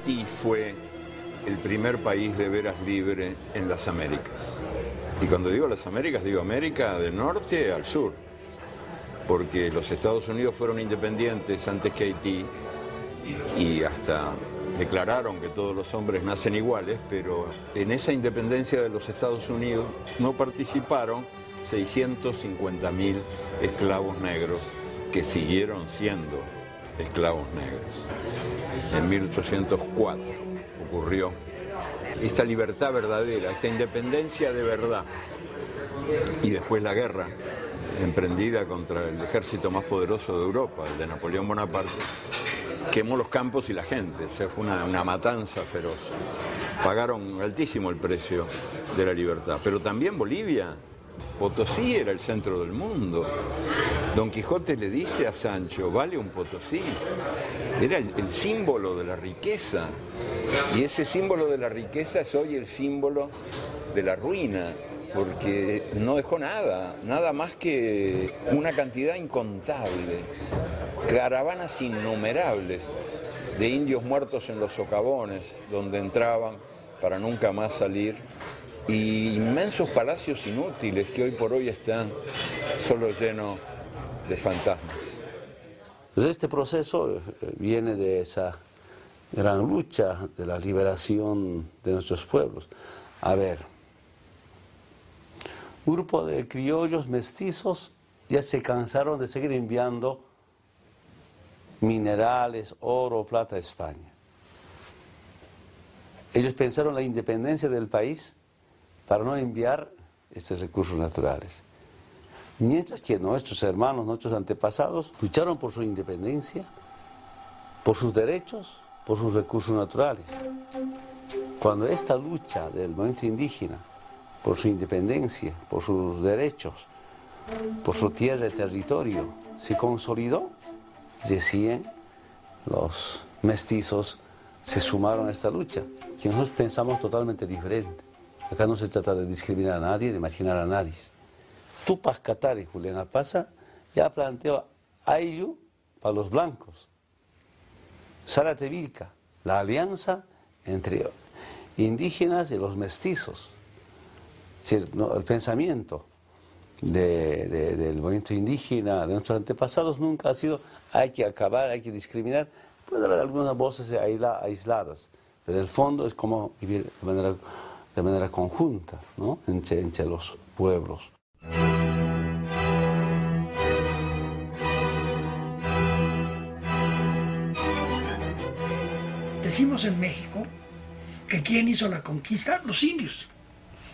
Haití fue el primer país de veras libre en las Américas. Y cuando digo las Américas, digo América del norte al sur, porque los Estados Unidos fueron independientes antes que Haití y hasta declararon que todos los hombres nacen iguales, pero en esa independencia de los Estados Unidos no participaron 650.000 esclavos negros que siguieron siendo esclavos negros. En 1804 ocurrió esta libertad verdadera, esta independencia de verdad. Y después la guerra emprendida contra el ejército más poderoso de Europa, el de Napoleón Bonaparte, quemó los campos y la gente. O sea, fue una matanza feroz. Pagaron altísimo el precio de la libertad. Pero también Bolivia, Potosí era el centro del mundo. Don Quijote le dice a Sancho, vale un Potosí. Era el símbolo de la riqueza. Y ese símbolo de la riqueza es hoy el símbolo de la ruina, porque no dejó nada, nada más que una cantidad incontable, caravanas innumerables de indios muertos en los socavones, donde entraban para nunca más salir, y inmensos palacios inútiles que hoy por hoy están solo llenos de fantasmas. Pues este proceso viene de esa gran lucha de la liberación de nuestros pueblos. A ver, un grupo de criollos mestizos ya se cansaron de seguir enviando minerales, oro, plata a España. Ellos pensaron la independencia del país para no enviar estos recursos naturales. Mientras que nuestros hermanos, nuestros antepasados, lucharon por su independencia, por sus derechos, por sus recursos naturales. Cuando esta lucha del movimiento indígena por su independencia, por sus derechos, por su tierra y territorio, se consolidó, decían los mestizos, se sumaron a esta lucha, que nosotros pensamos totalmente diferente. Acá no se trata de discriminar a nadie, de marginar a nadie. Tupac Katari, Julián Alpaza, ya planteó Ayllu para los blancos. Zárate Vilca, la alianza entre indígenas y los mestizos. Es decir, el pensamiento del movimiento indígena de nuestros antepasados nunca ha sido hay que acabar, hay que discriminar. Puede haber algunas voces aisladas, pero el fondo es como vivir de manera conjunta, ¿no? entre los pueblos. Decimos en México que ¿quién hizo la conquista? Los indios.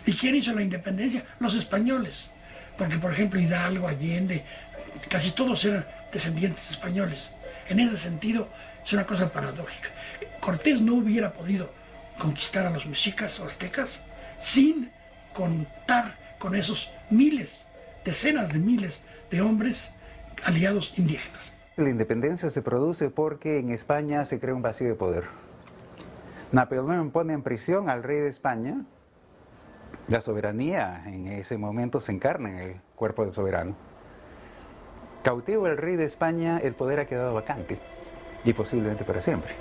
¿Y quién hizo la independencia? Los españoles. Porque, por ejemplo, Hidalgo, Allende, casi todos eran descendientes españoles. En ese sentido, es una cosa paradójica. Cortés no hubiera podido conquistar a los mexicas o aztecas sin contar con esos miles, decenas de miles de hombres aliados indígenas. La independencia se produce porque en España se crea un vacío de poder. Napoleón pone en prisión al rey de España. La soberanía en ese momento se encarna en el cuerpo del soberano. Cautivo el rey de España, el poder ha quedado vacante y posiblemente para siempre.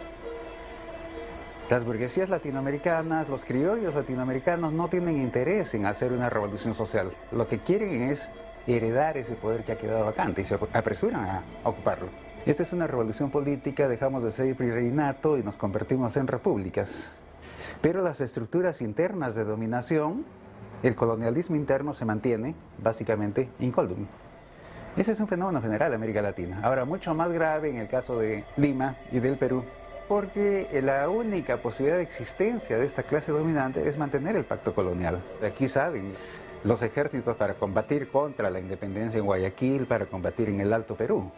Las burguesías latinoamericanas, los criollos latinoamericanos no tienen interés en hacer una revolución social. Lo que quieren es heredar ese poder que ha quedado vacante y se apresuran a ocuparlo. Esta es una revolución política, dejamos de ser virreinato y nos convertimos en repúblicas. Pero las estructuras internas de dominación, el colonialismo interno se mantiene básicamente incólume. Ese es un fenómeno general de América Latina. Ahora, mucho más grave en el caso de Lima y del Perú, porque la única posibilidad de existencia de esta clase dominante es mantener el pacto colonial. De aquí salen los ejércitos para combatir contra la independencia en Guayaquil, para combatir en el Alto Perú.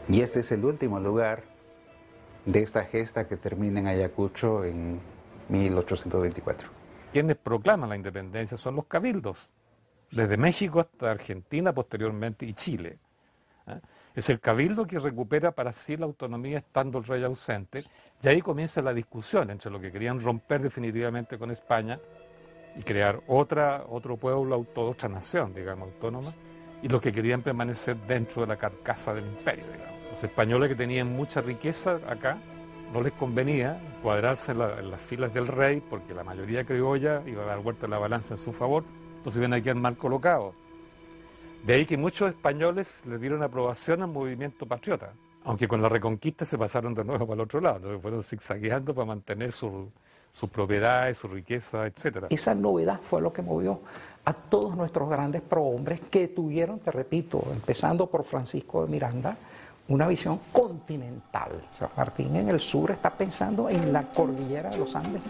Y este es el último lugar de esta gesta que termina en Ayacucho en 1824. Quienes proclaman la independencia son los cabildos, desde México hasta Argentina posteriormente y Chile. Es el cabildo que recupera para sí la autonomía estando el rey ausente, y ahí comienza la discusión entre lo que querían romper definitivamente con España y crear otro pueblo, otra nación, digamos, autónoma, y los que querían permanecer dentro de la carcasa del imperio, digamos. Los españoles, que tenían mucha riqueza acá, no les convenía cuadrarse en las filas del rey, porque la mayoría criolla iba a dar vuelta la balanza en su favor, entonces iban a quedar mal colocados. De ahí que muchos españoles les dieron aprobación al movimiento patriota, aunque con la Reconquista se pasaron de nuevo para el otro lado, entonces fueron zigzagueando para mantener sus propiedades, su riqueza, etc. Esa novedad fue lo que movió a todos nuestros grandes prohombres que tuvieron, te repito, empezando por Francisco de Miranda, una visión continental. San Martín en el sur está pensando en la cordillera de los Andes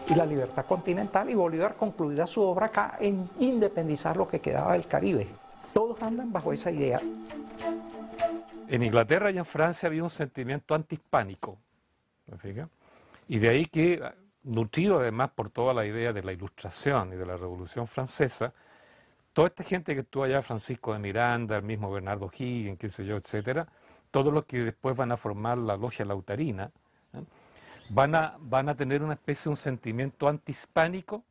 y la libertad continental, y Bolívar concluida su obra acá en independizar lo que quedaba del Caribe. Todos andan bajo esa idea. En Inglaterra y en Francia había un sentimiento antihispánico, ¿me fijas? Y de ahí que, nutrido además por toda la idea de la Ilustración y de la Revolución Francesa, toda esta gente que estuvo allá, Francisco de Miranda, el mismo Bernardo Higgins, qué sé yo, etcétera, todos los que después van a formar la Logia Lautarina, ¿eh? van a tener una especie de un sentimiento antihispánico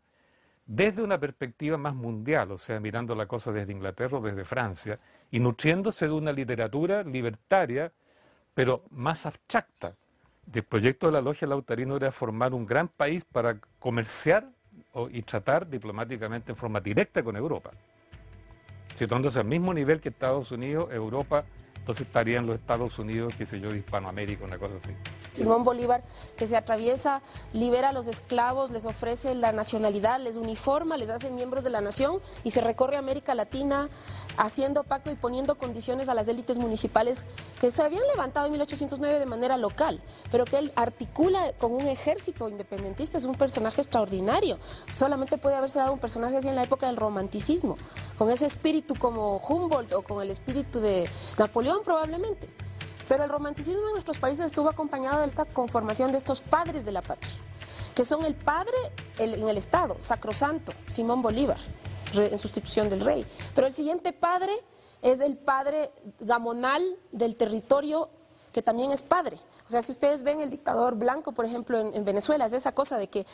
desde una perspectiva más mundial, o sea, mirando la cosa desde Inglaterra o desde Francia, y nutriéndose de una literatura libertaria, pero más abstracta. El proyecto de la Logia Lautarina era formar un gran país para comerciar y tratar diplomáticamente en forma directa con Europa. Situándose al mismo nivel que Estados Unidos, Europa, entonces estarían los Estados Unidos, qué sé yo, de Hispanoamérica, una cosa así. Simón Bolívar, que se atraviesa, libera a los esclavos, les ofrece la nacionalidad, les uniforma, les hace miembros de la nación y se recorre América Latina haciendo pacto y poniendo condiciones a las élites municipales que se habían levantado en 1809 de manera local, pero que él articula con un ejército independentista. Es un personaje extraordinario. Solamente puede haberse dado un personaje así en la época del romanticismo, con ese espíritu como Humboldt o con el espíritu de Napoleón probablemente. Pero el romanticismo en nuestros países estuvo acompañado de esta conformación de estos padres de la patria, que son el padre en el Estado, sacrosanto, Simón Bolívar, en sustitución del rey. Pero el siguiente padre es el padre gamonal del territorio, que también es padre. O sea, si ustedes ven el dictador Blanco, por ejemplo, en Venezuela, es esa cosa de que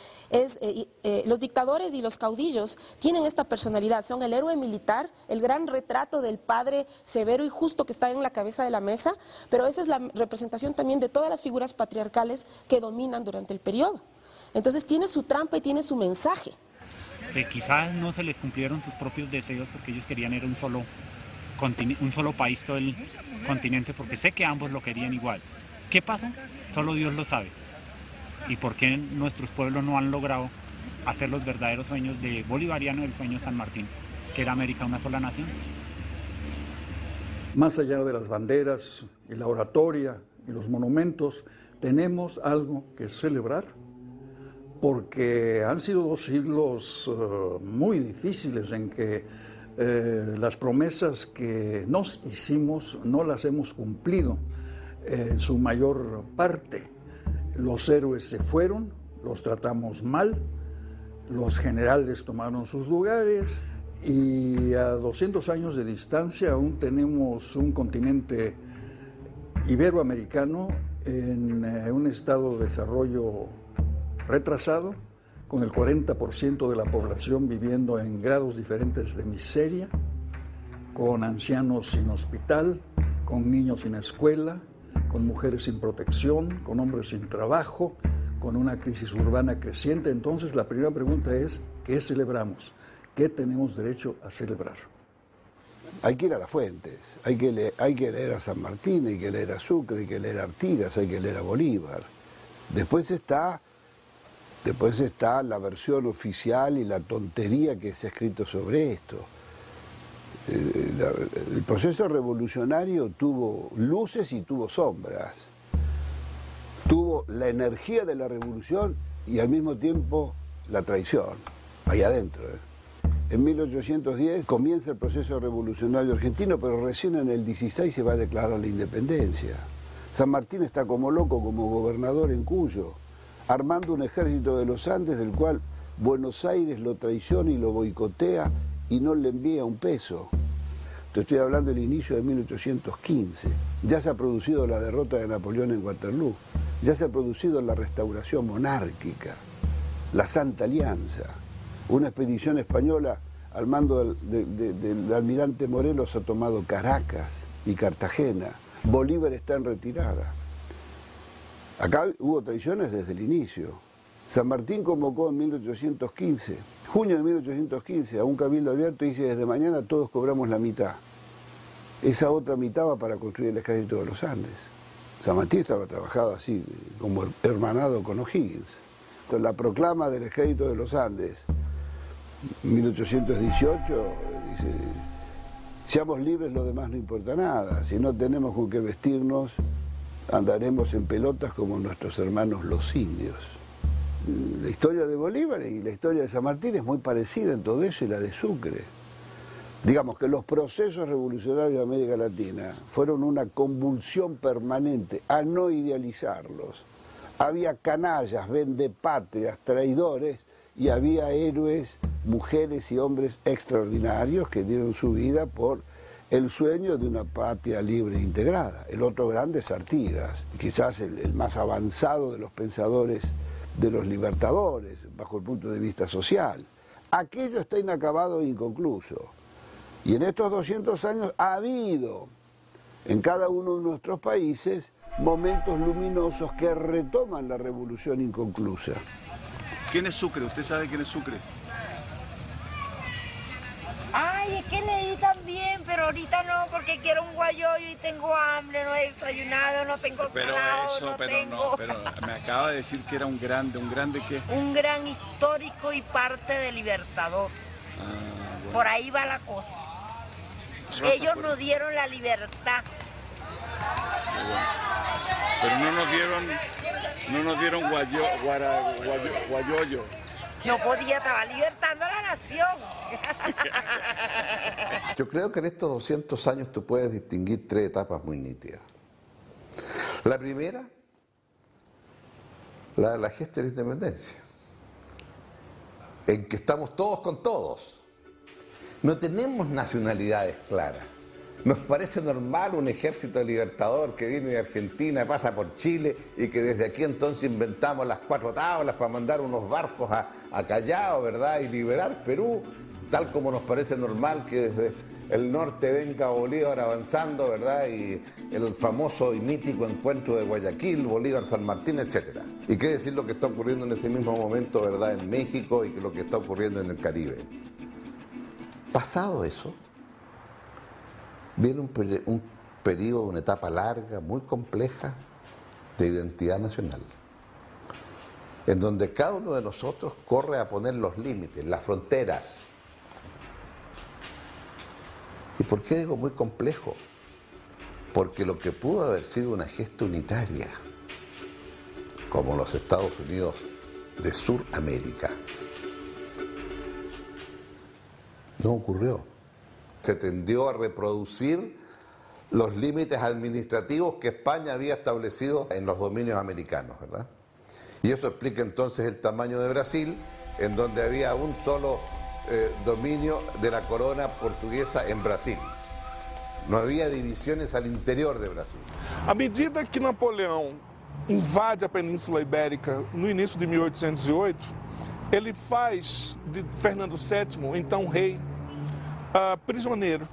los dictadores y los caudillos tienen esta personalidad, son el héroe militar, el gran retrato del padre severo y justo que está en la cabeza de la mesa, pero esa es la representación también de todas las figuras patriarcales que dominan durante el periodo. Entonces tiene su trampa y tiene su mensaje. Que quizás no se les cumplieron sus propios deseos porque ellos querían era un solo país, todo el continente, porque sé que ambos lo querían igual. ¿Qué pasa? Solo Dios lo sabe. ¿Y por qué nuestros pueblos no han logrado hacer los verdaderos sueños de bolivariano, el sueño de San Martín, que era América una sola nación? Más allá de las banderas y la oratoria y los monumentos, tenemos algo que celebrar, porque han sido 2 siglos muy difíciles en que las promesas que nos hicimos no las hemos cumplido en su mayor parte. Los héroes se fueron, los tratamos mal, los generales tomaron sus lugares y a 200 años de distancia aún tenemos un continente iberoamericano en un estado de desarrollo retrasado, con el 40% de la población viviendo en grados diferentes de miseria, con ancianos sin hospital, con niños sin escuela, con mujeres sin protección, con hombres sin trabajo, con una crisis urbana creciente. Entonces la primera pregunta es, ¿qué celebramos? ¿Qué tenemos derecho a celebrar? Hay que ir a las fuentes, hay que leer a San Martín, hay que leer a Sucre, hay que leer a Artigas, hay que leer a Bolívar. Después está la versión oficial y la tontería que se ha escrito sobre esto. El proceso revolucionario tuvo luces y tuvo sombras. Tuvo la energía de la revolución y al mismo tiempo la traición, ahí adentro. En 1810 comienza el proceso revolucionario argentino, pero recién en el 16 se va a declarar la independencia. San Martín está como loco como gobernador en Cuyo, armando un ejército de los Andes del cual Buenos Aires lo traiciona y lo boicotea y no le envía un peso. Te estoy hablando del inicio de 1815. Ya se ha producido la derrota de Napoleón en Waterloo, ya se ha producido la restauración monárquica, la Santa Alianza. Una expedición española al mando del almirante Morelos ha tomado Caracas y Cartagena. Bolívar está en retirada. Acá hubo traiciones desde el inicio. San Martín convocó en 1815, junio de 1815, a un cabildo abierto y dice, desde mañana todos cobramos la mitad. Esa otra mitad va para construir el ejército de los Andes. San Martín estaba trabajado así, como hermanado con O'Higgins. Entonces la proclama del ejército de los Andes, 1818, dice, seamos libres, lo demás no importa nada. Si no tenemos con qué vestirnos, andaremos en pelotas como nuestros hermanos los indios. La historia de Bolívar y la historia de San Martín es muy parecida en todo eso y la de Sucre. Digamos que los procesos revolucionarios de América Latina fueron una convulsión permanente a no idealizarlos. Había canallas, vendepatrias, traidores y había héroes, mujeres y hombres extraordinarios que dieron su vida por el sueño de una patria libre e integrada. El otro grande es Artigas, quizás el más avanzado de los pensadores de los libertadores, bajo el punto de vista social. Aquello está inacabado e inconcluso. Y en estos 200 años ha habido en cada uno de nuestros países momentos luminosos que retoman la revolución inconclusa. ¿Quién es Sucre? ¿Usted sabe quién es Sucre? Ay, es que leí también, pero ahorita no, porque quiero un guayoyo y tengo hambre, no he desayunado, no tengo salado, pero me acaba de decir que era ¿un grande qué? Un gran histórico y parte de libertador. Bueno. Por ahí va la cosa. Ellos nos dieron la libertad. Pero no nos dieron guayoyo. No podía, estaba libertando a la nación. Yo creo que en estos 200 años tú puedes distinguir tres etapas muy nítidas. La primera, la de la gesta de la independencia, en que estamos todos con todos. No tenemos nacionalidades claras. Nos parece normal un ejército libertador que viene de Argentina, pasa por Chile y que desde aquí entonces inventamos las 4 tablas para mandar unos barcos a Callao, ¿verdad? Y liberar Perú, tal como nos parece normal que desde el norte venga Bolívar avanzando, ¿verdad? Y el famoso y mítico encuentro de Guayaquil, Bolívar, San Martín, etc. Y qué decir lo que está ocurriendo en ese mismo momento, ¿verdad? En México y lo que está ocurriendo en el Caribe. Pasado eso, viene un periodo, una etapa larga, muy compleja de identidad nacional, en donde cada uno de nosotros corre a poner los límites, las fronteras. ¿Y por qué digo muy complejo? Porque lo que pudo haber sido una gesta unitaria, como los Estados Unidos de Sudamérica, no ocurrió. Se tendió a reproducir los límites administrativos que España había establecido en los dominios americanos, ¿verdad? Y eso explica entonces el tamaño de Brasil, en donde había un solo dominio de la corona portuguesa en Brasil. No había divisiones al interior de Brasil. À medida que Napoleão invade a Península Ibérica no início de 1808, ele faz de Fernando VII, então rei, prisioneiro.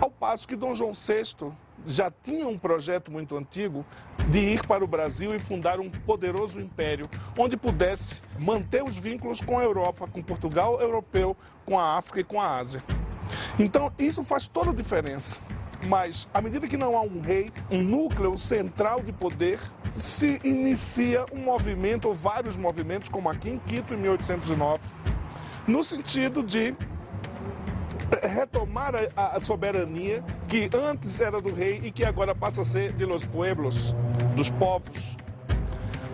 Ao passo que Dom João VI já tinha um projeto muito antigo de ir para o Brasil e fundar um poderoso império, onde pudesse manter os vínculos com a Europa, com Portugal europeu, com a África e com a Ásia. Então isso faz toda a diferença. Mas, à medida que não há um rei, um núcleo central de poder, se inicia um movimento, ou vários movimentos, como aqui em Quito, em 1809, no sentido de retomar a soberania que antes era do rei e que agora passa a ser de los pueblos, dos povos.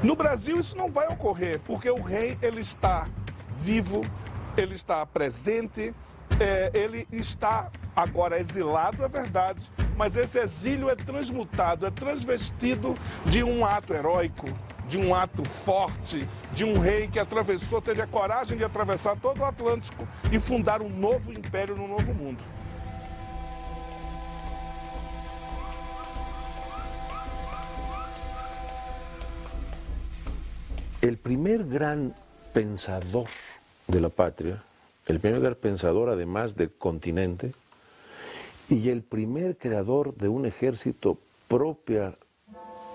No Brasil isso não vai ocorrer, porque o rei ele está vivo, ele está presente, ele está agora exilado, é verdade, mas esse exílio é transmutado, é transvestido de um ato heróico, de um ato forte, de um rei que atravessou, teve a coragem de atravessar todo o Atlântico e fundar um novo império no novo mundo. El primer gran pensador de la patria, el primer gran pensador además del continente, y el primer creador de un ejército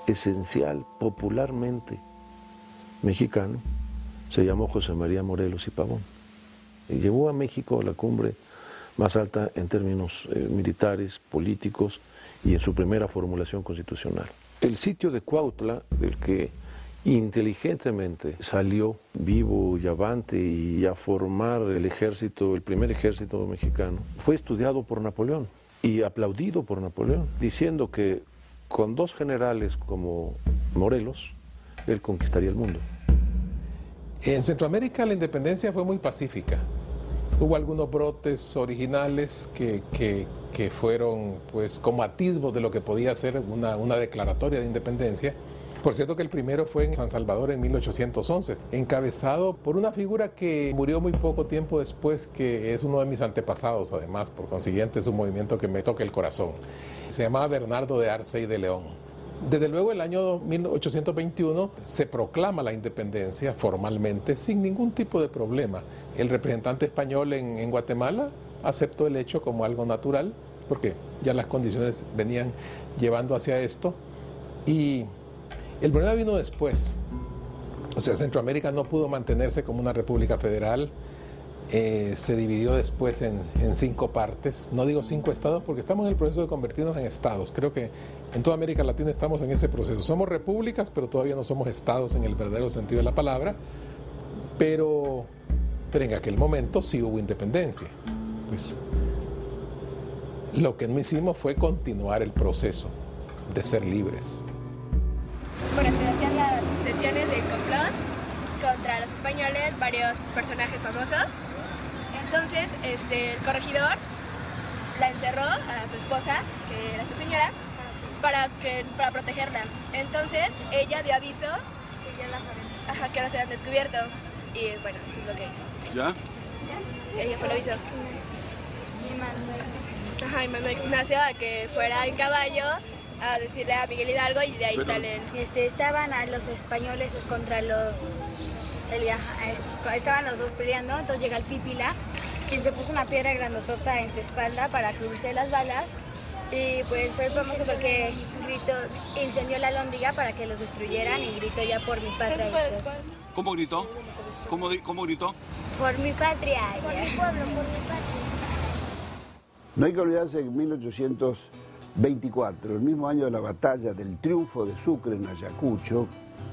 esencial, popularmente mexicano, se llamó José María Morelos y Pavón. Y llevó a México a la cumbre más alta en términos militares, políticos y en su primera formulación constitucional. El sitio de Cuautla, del que inteligentemente salió vivo y avante y a formar el ejército, el primer ejército mexicano, fue estudiado por Napoleón y aplaudido por Napoleón, diciendo que con 2 generales como Morelos, él conquistaría el mundo. En Centroamérica la independencia fue muy pacífica. Hubo algunos brotes originales que fueron pues como atisbos de lo que podía ser una declaratoria de independencia. Por cierto que el primero fue en San Salvador en 1811, encabezado por una figura que murió muy poco tiempo después, que es uno de mis antepasados además, por consiguiente es un movimiento que me toca el corazón. Se llamaba Bernardo de Arce y de León. Desde luego el año 1821 se proclama la independencia formalmente sin ningún tipo de problema. El representante español en Guatemala aceptó el hecho como algo natural, porque ya las condiciones venían llevando hacia esto. Y el problema vino después. O sea, Centroamérica no pudo mantenerse como una república federal. Se dividió después en 5 partes. No digo 5 estados porque estamos en el proceso de convertirnos en estados. Creo que en toda América Latina estamos en ese proceso. Somos repúblicas, pero todavía no somos estados en el verdadero sentido de la palabra. Pero en aquel momento sí hubo independencia. Pues lo que no hicimos fue continuar el proceso de ser libres. Bueno, se hacían las sesiones de complot contra los españoles, varios personajes famosos. Entonces, el corregidor la encerró a su esposa, que era esta señora, para protegerla. Entonces, ella dio aviso que ahora se habían descubierto. Y bueno, eso es lo que hizo. ¿Ya? Ella fue el aviso. Y mandó a Ignacio a que fuera en caballo a decirle a Miguel Hidalgo y de ahí salen. Estaban a los españoles contra los... Estaban los dos peleando, entonces llega el Pípila, quien se puso una piedra grandotota en su espalda para cubrirse de las balas, y pues fue famoso porque gritó, incendió la Alhóndiga para que los destruyeran y gritó ya por mi patria. ¿Cómo gritó? ¿Cómo gritó? Por mi patria. Por mi pueblo, por mi patria. No hay que olvidarse que en 1824, el mismo año de la batalla del triunfo de Sucre en Ayacucho,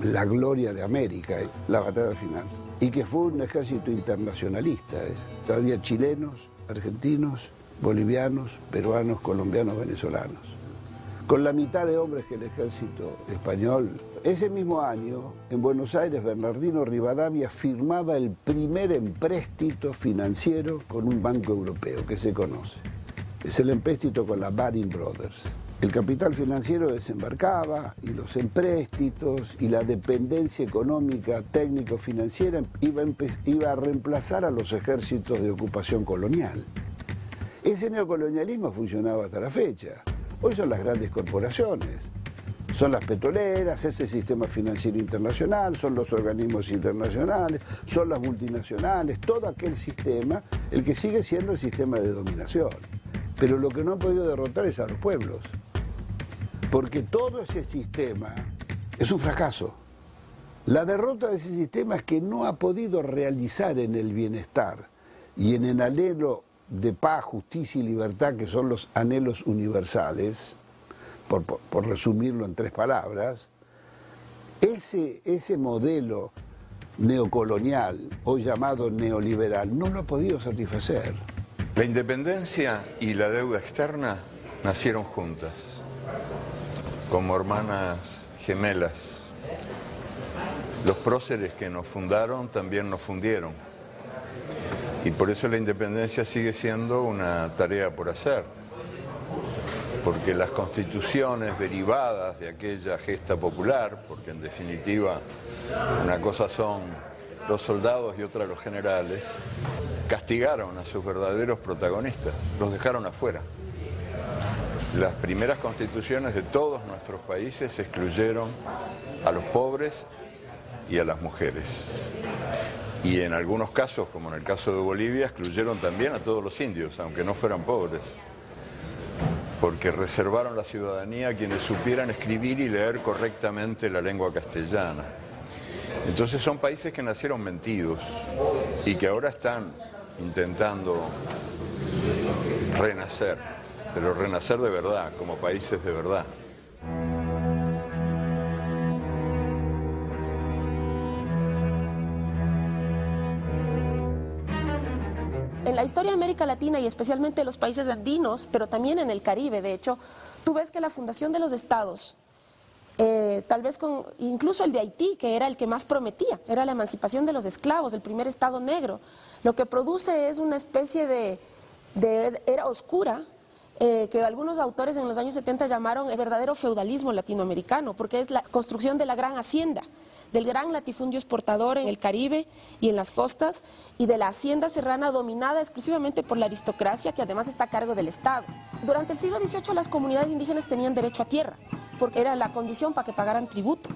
la gloria de América, la batalla final, y que fue un ejército internacionalista. Había chilenos, argentinos, bolivianos, peruanos, colombianos, venezolanos, con la mitad de hombres que el ejército español. Ese mismo año, en Buenos Aires, Bernardino Rivadavia firmaba el primer empréstito financiero con un banco europeo que se conoce. Es el empréstito con la Baring Brothers. El capital financiero desembarcaba y los empréstitos y la dependencia económica, técnico-financiera iba a reemplazar a los ejércitos de ocupación colonial. Ese neocolonialismo funcionaba hasta la fecha. Hoy son las grandes corporaciones, son las petroleras, es el sistema financiero internacional, son los organismos internacionales, son las multinacionales, todo aquel sistema, el que sigue siendo el sistema de dominación. Pero lo que no han podido derrotar es a los pueblos. Porque todo ese sistema es un fracaso. La derrota de ese sistema es que no ha podido realizar en el bienestar y en el anhelo de paz, justicia y libertad, que son los anhelos universales, por resumirlo en 3 palabras, ese modelo neocolonial, hoy llamado neoliberal, no lo ha podido satisfacer. La independencia y la deuda externa nacieron juntas, como hermanas gemelas. Los próceres que nos fundaron también nos fundieron. Y por eso la independencia sigue siendo una tarea por hacer. Porque las constituciones derivadas de aquella gesta popular, porque en definitiva una cosa son los soldados y otra los generales, castigaron a sus verdaderos protagonistas, los dejaron afuera. Las primeras constituciones de todos nuestros países excluyeron a los pobres y a las mujeres. Y en algunos casos, como en el caso de Bolivia, excluyeron también a todos los indios, aunque no fueran pobres. porque reservaron la ciudadanía a quienes supieran escribir y leer correctamente la lengua castellana. Entonces son países que nacieron mentidos y que ahora están intentando renacer, pero renacer de verdad, como países de verdad. En la historia de América Latina y especialmente en los países andinos, pero también en el Caribe, de hecho, tú ves que la fundación de los estados, tal vez con incluso el de Haití, que era el que más prometía, era la emancipación de los esclavos, el primer estado negro, lo que produce es una especie de era oscura, que algunos autores en los años 70 llamaron el verdadero feudalismo latinoamericano, porque es la construcción de la gran hacienda, del gran latifundio exportador en el Caribe y en las costas, y de la hacienda serrana dominada exclusivamente por la aristocracia, que además está a cargo del Estado. Durante el siglo XVIII las comunidades indígenas tenían derecho a tierra, porque era la condición para que pagaran tributo.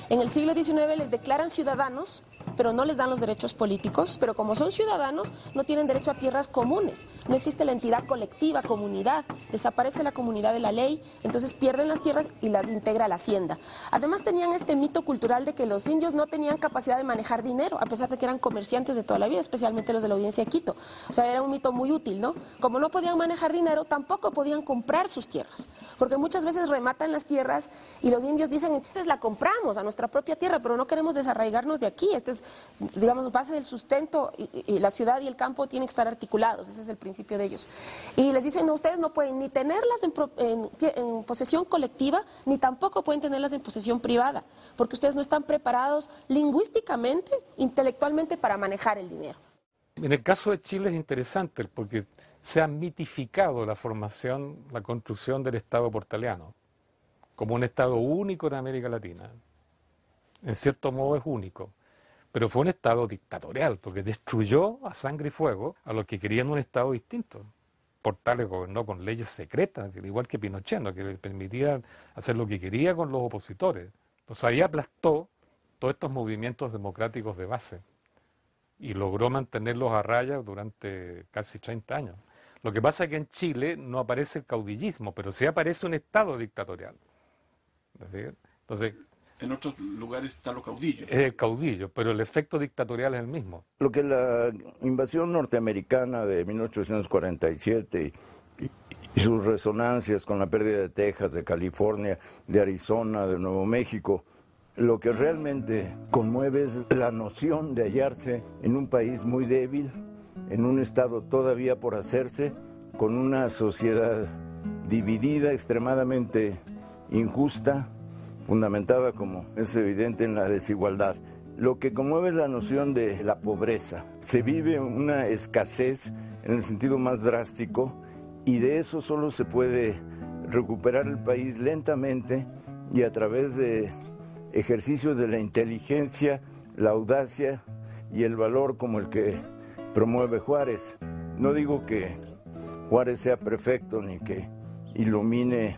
En el siglo XIX les declaran ciudadanos, pero no les dan los derechos políticos, pero como son ciudadanos no tienen derecho a tierras comunes, no existe la entidad colectiva, comunidad, desaparece la comunidad de la ley, entonces pierden las tierras y las integra la hacienda. Además tenían este mito cultural de que los indios no tenían capacidad de manejar dinero, a pesar de que eran comerciantes de toda la vida, especialmente los de la audiencia de Quito. O sea, era un mito muy útil, ¿no? Como no podían manejar dinero, tampoco podían comprar sus tierras, porque muchas veces rematan las tierras y los indios dicen, entonces la compramos a nuestra propia tierra, pero no queremos desarraigarnos de aquí, este es, digamos, base del sustento, y la ciudad y el campo tienen que estar articulados, ese es el principio de ellos. Y les dicen, no, ustedes no pueden ni tenerlas en posesión colectiva, ni tampoco pueden tenerlas en posesión privada, porque ustedes no están preparados lingüísticamente, intelectualmente para manejar el dinero. En el caso de Chile es interesante porque se ha mitificado la formación, la construcción del Estado portaliano como un Estado único en América Latina. En cierto modo es único, pero fue un Estado dictatorial porque destruyó a sangre y fuego a los que querían un Estado distinto. Portales gobernó con leyes secretas, igual que Pinochet, ¿no?, que le permitía hacer lo que quería con los opositores. Pues ahí aplastó todos estos movimientos democráticos de base y logró mantenerlos a raya durante casi 30 años. Lo que pasa es que en Chile no aparece el caudillismo, pero sí aparece un Estado dictatorial. Entonces, en otros lugares están los caudillos. Es el caudillo, pero el efecto dictatorial es el mismo. Lo que la invasión norteamericana de 1847 y sus resonancias con la pérdida de Texas, de California, de Arizona, de Nuevo México, lo que realmente conmueve es la noción de hallarse en un país muy débil, en un estado todavía por hacerse, con una sociedad dividida, extremadamente injusta, fundamentada, como es evidente, en la desigualdad. Lo que conmueve es la noción de la pobreza. Se vive una escasez en el sentido más drástico y de eso solo se puede recuperar el país lentamente y a través de ejercicios de la inteligencia, la audacia y el valor como el que promueve Juárez. No digo que Juárez sea perfecto ni que ilumine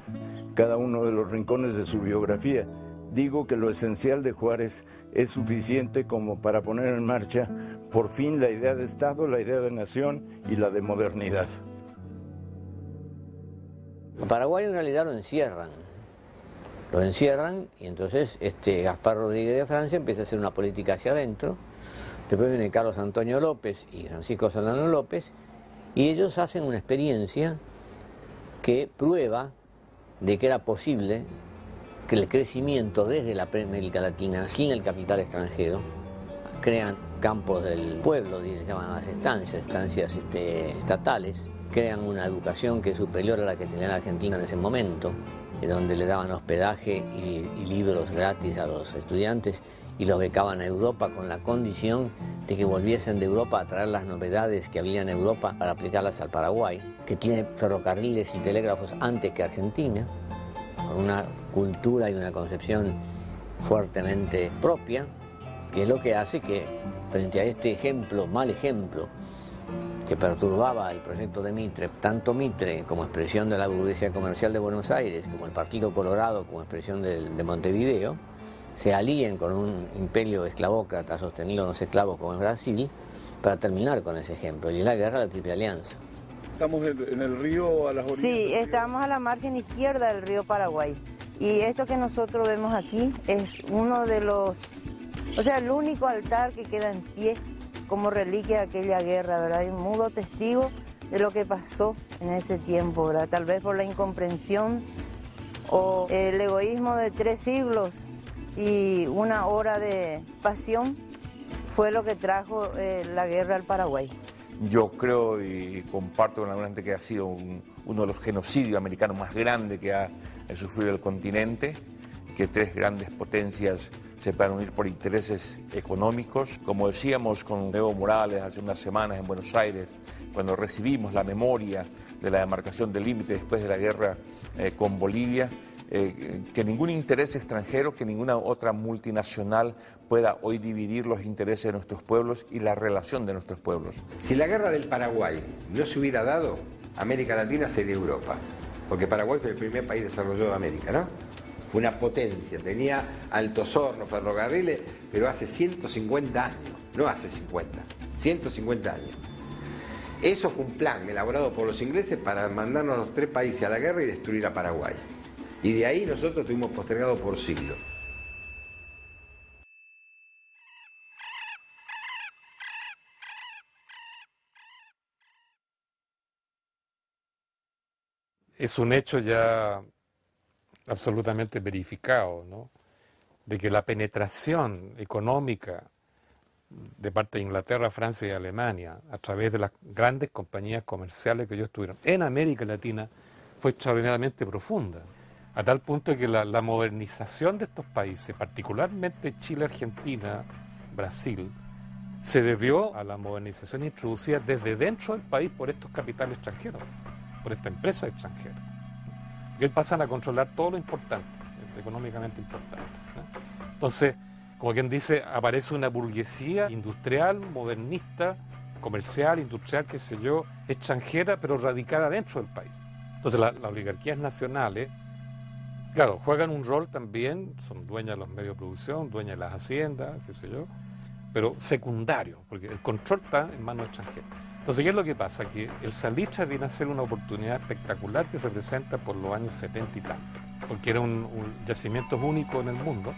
cada uno de los rincones de su biografía. Digo que lo esencial de Juárez es suficiente como para poner en marcha por fin la idea de Estado, la idea de nación y la de modernidad. A Paraguay en realidad lo encierran y entonces Gaspar Rodríguez de Francia empieza a hacer una política hacia adentro. Después viene Carlos Antonio López y Francisco Solano López y ellos hacen una experiencia que prueba de que era posible que el crecimiento desde la América Latina, sin el capital extranjero, crean campos del pueblo, se llaman las estancias estatales, crean una educación que es superior a la que tenía la Argentina en ese momento, donde le daban hospedaje y libros gratis a los estudiantes y los becaban a Europa con la condición de que volviesen de Europa a traer las novedades que había en Europa para aplicarlas al Paraguay, que tiene ferrocarriles y telégrafos antes que Argentina, con una cultura y una concepción fuertemente propia, que es lo que hace que, frente a este ejemplo, mal ejemplo, que perturbaba el proyecto de Mitre, tanto Mitre como expresión de la burguesía comercial de Buenos Aires, como el Partido Colorado como expresión de Montevideo, se alíen con un imperio esclavócrata sostenido en los esclavos como es Brasil, para terminar con ese ejemplo, y es la guerra de la Triple Alianza. Estamos en el río a las orillas. Sí, estamos a la margen izquierda del río Paraguay. Y esto que nosotros vemos aquí es uno de los, o sea, el único altar que queda en pie como reliquia de aquella guerra, ¿verdad? Y un mudo testigo de lo que pasó en ese tiempo, ¿verdad? Tal vez por la incomprensión o el egoísmo de 3 siglos y 1 hora de pasión fue lo que trajo la guerra al Paraguay. Yo creo y comparto con alguna gente que ha sido uno de los genocidios americanos más grandes que ha sufrido el continente, que 3 grandes potencias se puedan unir por intereses económicos. Como decíamos con Evo Morales hace unas semanas en Buenos Aires, cuando recibimos la memoria de la demarcación del límite después de la guerra con Bolivia, que ningún interés extranjero, que ninguna otra multinacional pueda hoy dividir los intereses de nuestros pueblos y la relación de nuestros pueblos. Si la guerra del Paraguay no se hubiera dado, América Latina sería Europa, porque Paraguay fue el primer país desarrollado de América, ¿no? Fue una potencia, tenía altos hornos, ferrocarriles, pero hace 150 años, no hace 50, 150 años. Eso fue un plan elaborado por los ingleses para mandarnos a los 3 países a la guerra y destruir a Paraguay. Y de ahí nosotros estuvimos postergados por siglos. Es un hecho ya absolutamente verificado, ¿no?, de que la penetración económica de parte de Inglaterra, Francia y Alemania a través de las grandes compañías comerciales que ellos tuvieron en América Latina fue extraordinariamente profunda, a tal punto de que la modernización de estos países, particularmente Chile, Argentina, Brasil, se debió a la modernización introducida desde dentro del país por estos capitales extranjeros, por esta empresa extranjera. Que ellos pasan a controlar todo lo importante, económicamente importante, ¿no? Entonces, como quien dice, aparece una burguesía industrial, modernista, comercial, industrial, qué sé yo, extranjera, pero radicada dentro del país. Entonces, las oligarquías nacionales, claro, juegan un rol también, son dueñas de los medios de producción, dueñas de las haciendas, qué sé yo, pero secundario, porque el control está en manos extranjeras. Entonces, ¿qué es lo que pasa? Que el salitre viene a ser una oportunidad espectacular que se presenta por los años 70 y tanto, porque era un yacimiento único en el mundo,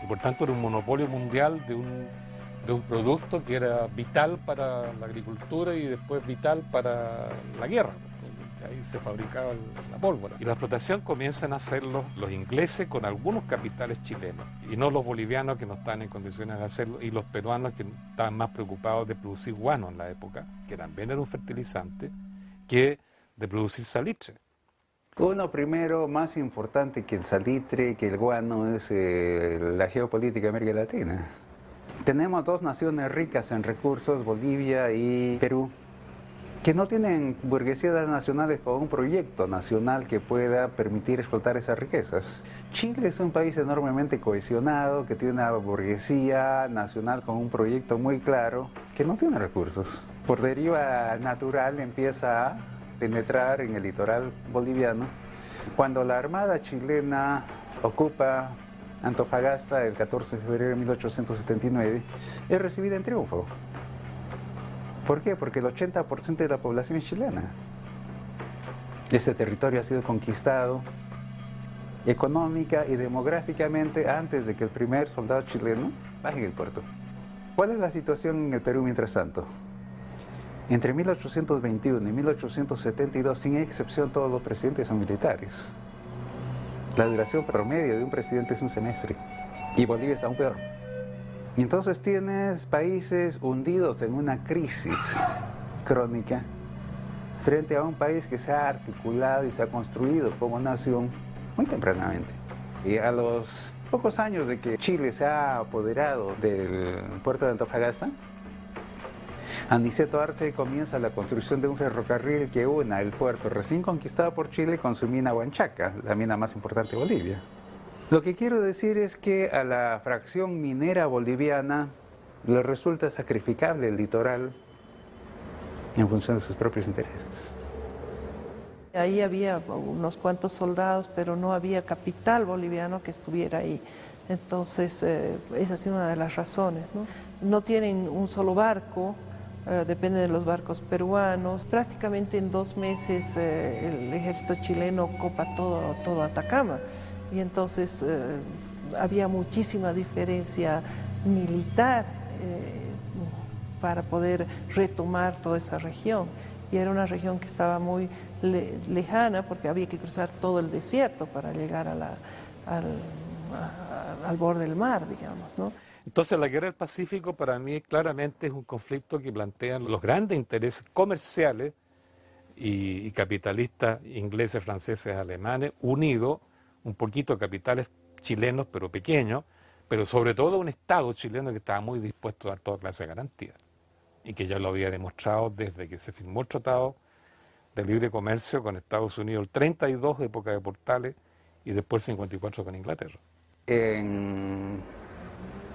y por tanto era un monopolio mundial de un producto que era vital para la agricultura y después vital para la guerra. Ahí se fabricaba la pólvora. Y la explotación comienzan a hacerlo los ingleses con algunos capitales chilenos, y no los bolivianos que no estaban en condiciones de hacerlo, y los peruanos que estaban más preocupados de producir guano en la época, que también era un fertilizante, que de producir salitre. Uno primero, más importante que el salitre, que el guano, es la geopolítica de América Latina. Tenemos 2 naciones ricas en recursos, Bolivia y Perú, que no tienen burguesías nacionales con un proyecto nacional que pueda permitir explotar esas riquezas. Chile es un país enormemente cohesionado, que tiene una burguesía nacional con un proyecto muy claro, que no tiene recursos. Por deriva natural empieza a penetrar en el litoral boliviano. Cuando la Armada chilena ocupa Antofagasta el 14 de febrero de 1879, es recibida en triunfo. ¿Por qué? Porque el 80% de la población es chilena. Este territorio ha sido conquistado económica y demográficamente antes de que el primer soldado chileno baje en el puerto. ¿Cuál es la situación en el Perú mientras tanto? Entre 1821 y 1872, sin excepción, todos los presidentes son militares. La duración promedio de un presidente es un semestre. Y Bolivia es aún peor. Y entonces tienes países hundidos en una crisis crónica frente a un país que se ha articulado y se ha construido como nación muy tempranamente. Y a los pocos años de que Chile se ha apoderado del puerto de Antofagasta, Aniceto Arce comienza la construcción de un ferrocarril que una el puerto recién conquistado por Chile con su mina Huanchaca, la mina más importante de Bolivia. Lo que quiero decir es que a la fracción minera boliviana le resulta sacrificable el litoral en función de sus propios intereses. Ahí había unos cuantos soldados, pero no había capital boliviano que estuviera ahí. Entonces, esa ha sido una de las razones, ¿no? No tienen un solo barco, depende de los barcos peruanos. Prácticamente en 2 meses el ejército chileno ocupa todo Atacama y entonces había muchísima diferencia militar para poder retomar toda esa región. Y era una región que estaba muy lejana porque había que cruzar todo el desierto para llegar al borde del mar, digamos, ¿no? Entonces la guerra del Pacífico para mí claramente es un conflicto que plantean los grandes intereses comerciales y capitalistas ingleses, franceses, alemanes, unidos, un poquito capitales chilenos pero pequeños, pero sobre todo un Estado chileno que estaba muy dispuesto a dar toda clase de garantías y que ya lo había demostrado desde que se firmó el Tratado de Libre Comercio con Estados Unidos, el 32, época de Portales, y después el 54 con Inglaterra. En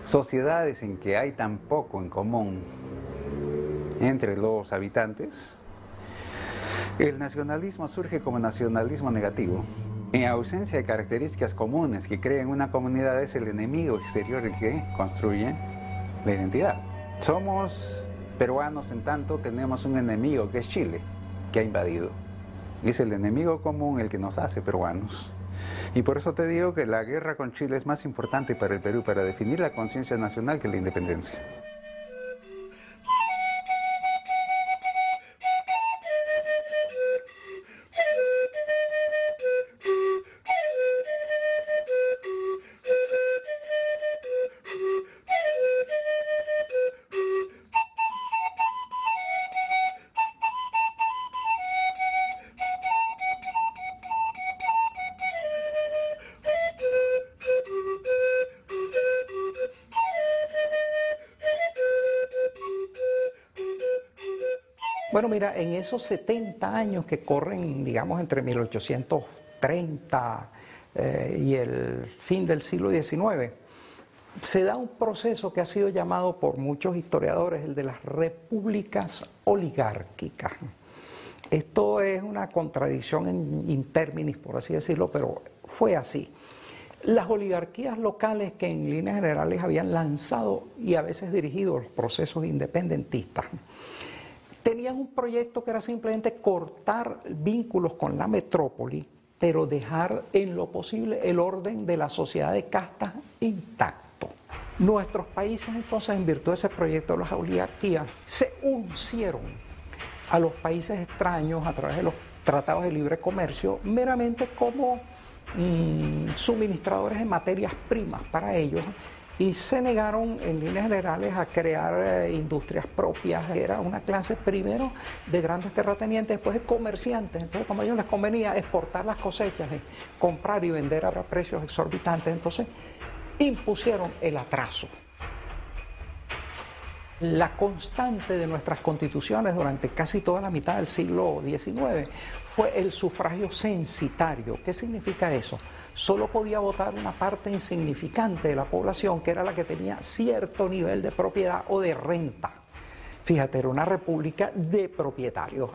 sociedades en que hay tan poco en común entre los habitantes, el nacionalismo surge como nacionalismo negativo. En ausencia de características comunes que creen una comunidad, es el enemigo exterior el que construye la identidad. Somos peruanos en tanto tenemos un enemigo que es Chile, que ha invadido. Es el enemigo común el que nos hace peruanos. Y por eso te digo que la guerra con Chile es más importante para el Perú, para definir la conciencia nacional, que la independencia. Bueno, mira, en esos 70 años que corren, digamos, entre 1830 y el fin del siglo XIX, se da un proceso que ha sido llamado por muchos historiadores el de las repúblicas oligárquicas. Esto es una contradicción in terminis, por así decirlo, pero fue así. Las oligarquías locales que en líneas generales habían lanzado y a veces dirigido los procesos independentistas, tenían un proyecto que era simplemente cortar vínculos con la metrópoli, pero dejar en lo posible el orden de la sociedad de castas intacto. Nuestros países entonces, en virtud de ese proyecto de las oligarquías, se uncieron a los países extraños a través de los tratados de libre comercio meramente como suministradores de materias primas para ellos, y se negaron en líneas generales a crear industrias propias. Era una clase primero de grandes terratenientes, después de comerciantes. Entonces, como a ellos les convenía exportar las cosechas, comprar y vender a precios exorbitantes, entonces impusieron el atraso. La constante de nuestras constituciones durante casi toda la mitad del siglo XIX fue el sufragio censitario. ¿Qué significa eso? Solo podía votar una parte insignificante de la población, que era la que tenía cierto nivel de propiedad o de renta. Fíjate, era una república de propietarios.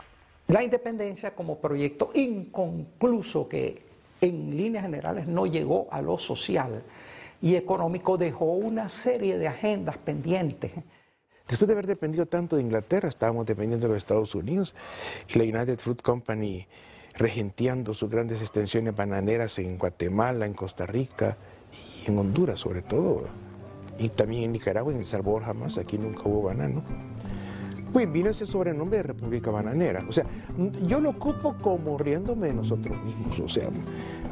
La independencia como proyecto inconcluso que en líneas generales no llegó a lo social y económico, dejó una serie de agendas pendientes. Después de haber dependido tanto de Inglaterra, estábamos dependiendo de los Estados Unidos y la United Fruit Company regenteando sus grandes extensiones bananeras en Guatemala, en Costa Rica y en Honduras sobre todo, y también en Nicaragua, en El Salvador jamás, aquí nunca hubo banano. Pues vino ese sobrenombre de República Bananera. O sea, yo lo ocupo como riéndome de nosotros mismos. O sea,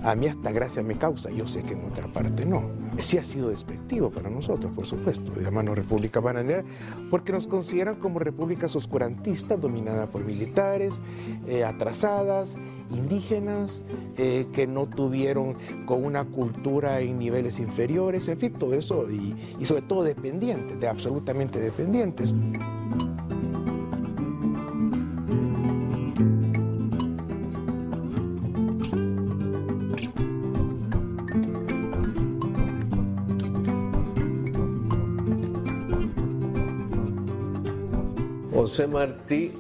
a mí hasta gracia me causa. Yo sé que en otra parte no. Sí ha sido despectivo para nosotros, por supuesto, llamarnos República Bananera, porque nos consideran como repúblicas oscurantistas, dominadas por militares, atrasadas, indígenas, que no tuvieron con una cultura en niveles inferiores, en fin, todo eso, y sobre todo dependientes, de absolutamente dependientes. José Martí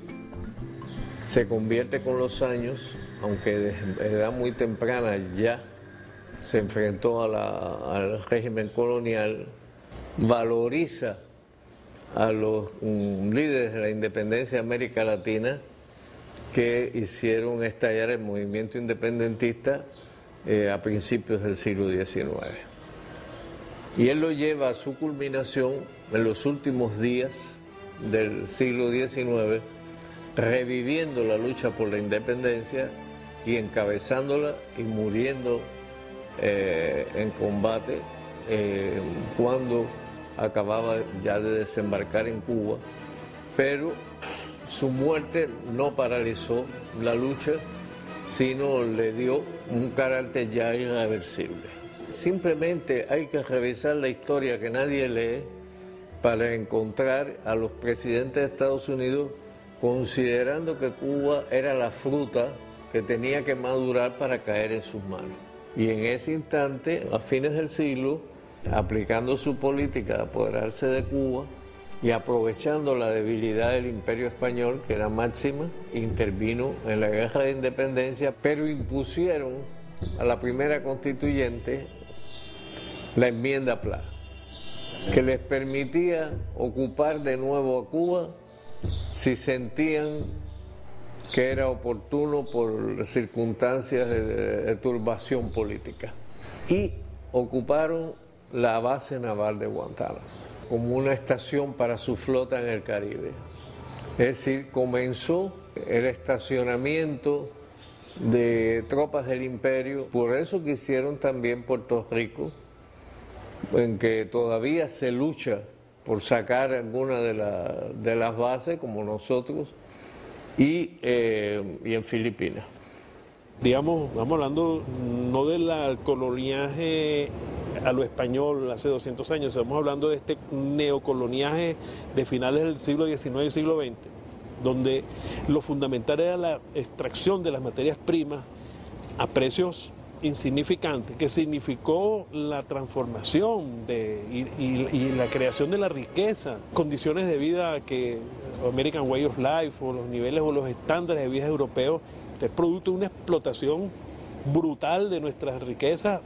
se convierte con los años, aunque de edad muy temprana ya se enfrentó al régimen colonial, valoriza a los líderes de la independencia de América Latina que hicieron estallar el movimiento independentista a principios del siglo XIX. Y él lo lleva a su culminación en los últimos días del siglo XIX, reviviendo la lucha por la independencia y encabezándola y muriendo en combate cuando acababa ya de desembarcar en Cuba, pero su muerte no paralizó la lucha, sino le dio un carácter ya irreversible. Simplemente hay que revisar la historia que nadie lee para encontrar a los presidentes de Estados Unidos considerando que Cuba era la fruta que tenía que madurar para caer en sus manos. Y en ese instante, a fines del siglo, aplicando su política de apoderarse de Cuba y aprovechando la debilidad del Imperio Español, que era máxima, intervino en la guerra de independencia, pero impusieron a la primera constituyente la enmienda Pla, que les permitía ocupar de nuevo a Cuba si sentían que era oportuno por circunstancias de turbación política. Y ocuparon la base naval de Guantánamo como una estación para su flota en el Caribe. Es decir, comenzó el estacionamiento de tropas del imperio. Por eso quisieron también Puerto Rico, en que todavía se lucha por sacar alguna de las bases, como nosotros, y en Filipinas. Digamos, estamos hablando no del coloniaje a lo español hace 200 años, estamos hablando de este neocoloniaje de finales del siglo XIX y siglo XX, donde lo fundamental era la extracción de las materias primas a precios insignificantes, que significó la transformación y la creación de la riqueza, condiciones de vida que American Way of Life o los niveles o los estándares de vida europeos es producto de una explotación brutal de nuestras riquezas,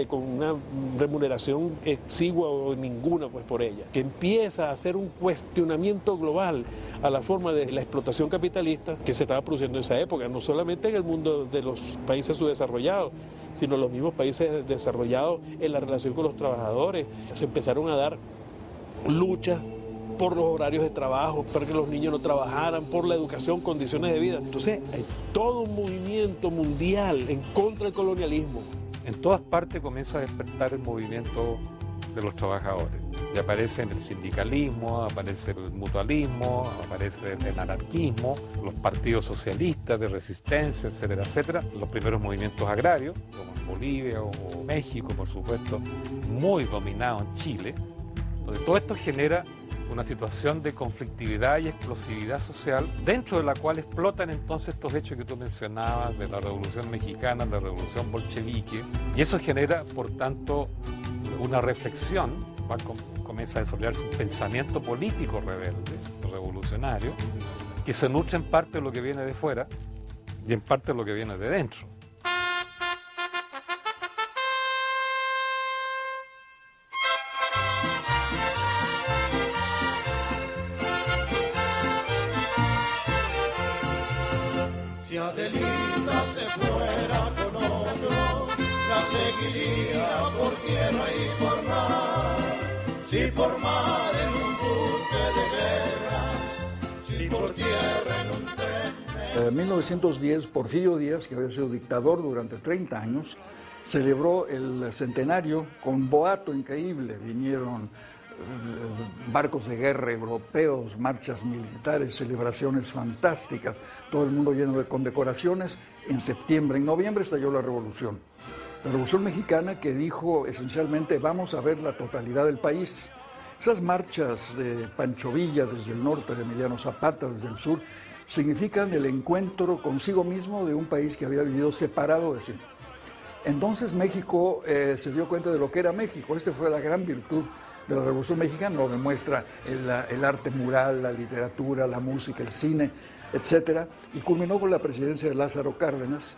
con una remuneración exigua o ninguna pues por ella, que empieza a hacer un cuestionamiento global a la forma de la explotación capitalista que se estaba produciendo en esa época, no solamente en el mundo de los países subdesarrollados, sino los mismos países desarrollados en la relación con los trabajadores. Se empezaron a dar luchas por los horarios de trabajo, para que los niños no trabajaran, por la educación, condiciones de vida. Entonces, hay todo un movimiento mundial en contra del colonialismo. En todas partes comienza a despertar el movimiento de los trabajadores. Y aparece el sindicalismo, aparece el mutualismo, aparece el anarquismo, los partidos socialistas de resistencia, etcétera, etcétera. Los primeros movimientos agrarios, como en Bolivia o México, por supuesto, muy dominado en Chile, donde todo esto genera una situación de conflictividad y explosividad social, dentro de la cual explotan entonces estos hechos que tú mencionabas de la Revolución Mexicana, la Revolución Bolchevique, y eso genera, por tanto, una reflexión, comienza a desarrollarse un pensamiento político rebelde, revolucionario, que se nutre en parte de lo que viene de fuera y en parte de lo que viene de dentro. Si Adelita se fuera con otro, la seguiría por tierra y por mar. Si por mar en un buque de guerra, si por tierra en un tren. En 1910, Porfirio Díaz, que había sido dictador durante 30 años, celebró el centenario con boato increíble. Vinieron barcos de guerra europeos, marchas militares, celebraciones fantásticas, todo el mundo lleno de condecoraciones. En septiembre, en noviembre estalló la Revolución Mexicana, que dijo esencialmente vamos a ver la totalidad del país. Esas marchas de Pancho Villa desde el norte, de Emiliano Zapata desde el sur, significan el encuentro consigo mismo de un país que había vivido separado de sí. Entonces México se dio cuenta de lo que era México. Esta fue la gran virtud de la Revolución Mexicana, lo demuestra el arte mural, la literatura, la música, el cine, etc. Y culminó con la presidencia de Lázaro Cárdenas,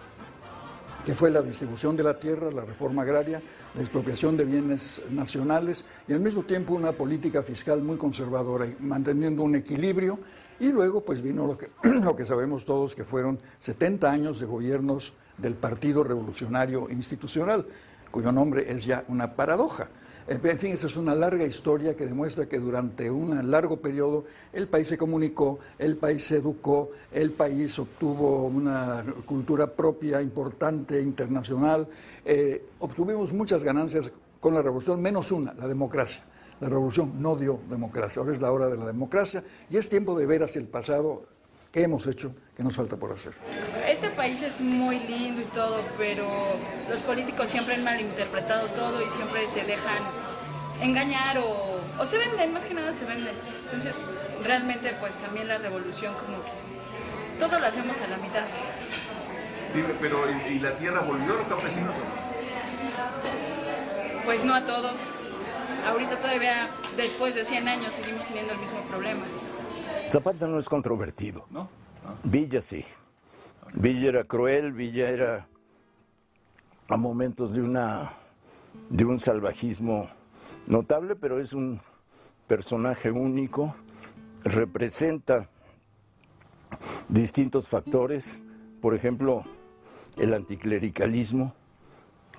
que fue la distribución de la tierra, la reforma agraria, la expropiación de bienes nacionales y al mismo tiempo una política fiscal muy conservadora, manteniendo un equilibrio. Y luego pues vino lo que sabemos todos, que fueron 70 años de gobiernos del Partido Revolucionario Institucional, cuyo nombre es ya una paradoja. En fin, esa es una larga historia que demuestra que durante un largo periodo el país se comunicó, el país se educó, el país obtuvo una cultura propia importante, internacional. Obtuvimos muchas ganancias con la revolución, menos una, la democracia. La revolución no dio democracia, ahora es la hora de la democracia y es tiempo de ver hacia el pasado qué hemos hecho, qué nos falta por hacer. Este país es muy lindo y todo, pero los políticos siempre han malinterpretado todo y siempre se dejan engañar o se venden, más que nada se venden. Entonces, realmente, pues también la revolución como que todo lo hacemos a la mitad. Pero, ¿y la tierra volvió a los campesinos? Pues no a todos. Ahorita todavía, después de 100 años, seguimos teniendo el mismo problema. Zapata no es controvertido. ¿No? Villa sí. Villa era cruel, Villa era a momentos de un salvajismo notable, pero es un personaje único, representa distintos factores, por ejemplo, el anticlericalismo,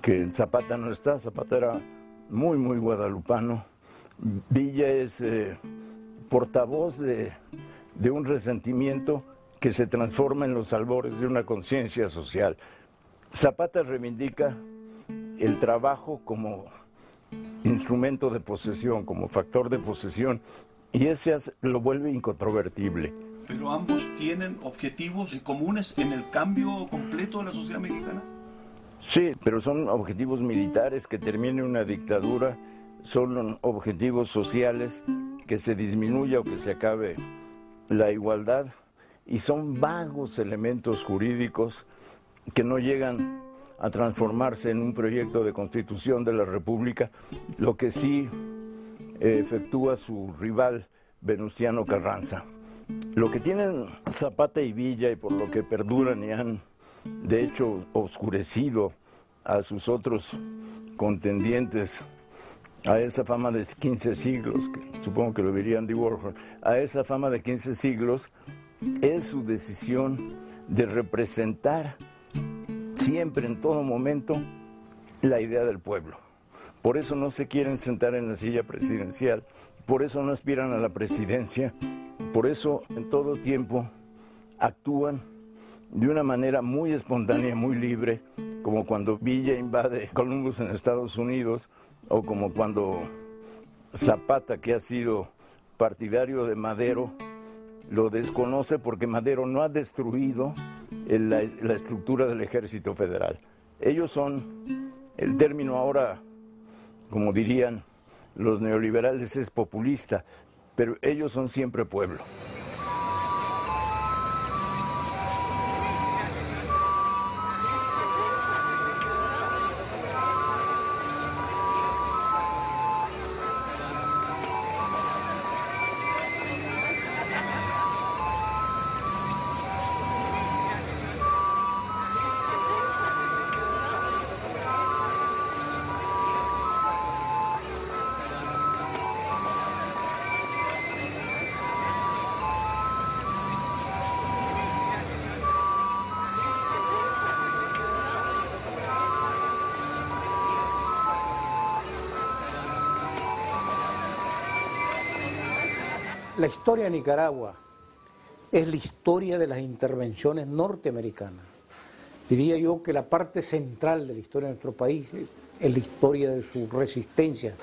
que en Zapata no está. Zapata era muy, muy guadalupano. Villa es portavoz de un resentimiento que se transforma en los albores de una conciencia social. Zapata reivindica el trabajo como instrumento de posesión, como factor de posesión, y ese lo vuelve incontrovertible. Pero ambos tienen objetivos comunes en el cambio completo de la sociedad mexicana. Sí, pero son objetivos militares, que termine una dictadura, son objetivos sociales, que se disminuya o que se acabe la igualdad, y son vagos elementos jurídicos que no llegan a transformarse en un proyecto de constitución de la República, lo que sí efectúa su rival Venustiano Carranza. Lo que tienen Zapata y Villa, y por lo que perduran y han de hecho oscurecido a sus otros contendientes, a esa fama de 15 siglos, que supongo que lo diría Andy Warhol, a esa fama de 15 siglos, es su decisión de representar siempre, en todo momento, la idea del pueblo. Por eso no se quieren sentar en la silla presidencial, por eso no aspiran a la presidencia, por eso en todo tiempo actúan de una manera muy espontánea, muy libre, como cuando Villa invade Columbus en Estados Unidos, o como cuando Zapata, que ha sido partidario de Madero, lo desconoce porque Madero no ha destruido la estructura del Ejército Federal. Ellos son, el término ahora, como dirían los neoliberales, es populista, pero ellos son siempre pueblo. La historia de Nicaragua es la historia de las intervenciones norteamericanas. Diría yo que la parte central de la historia de nuestro país es la historia de su resistencia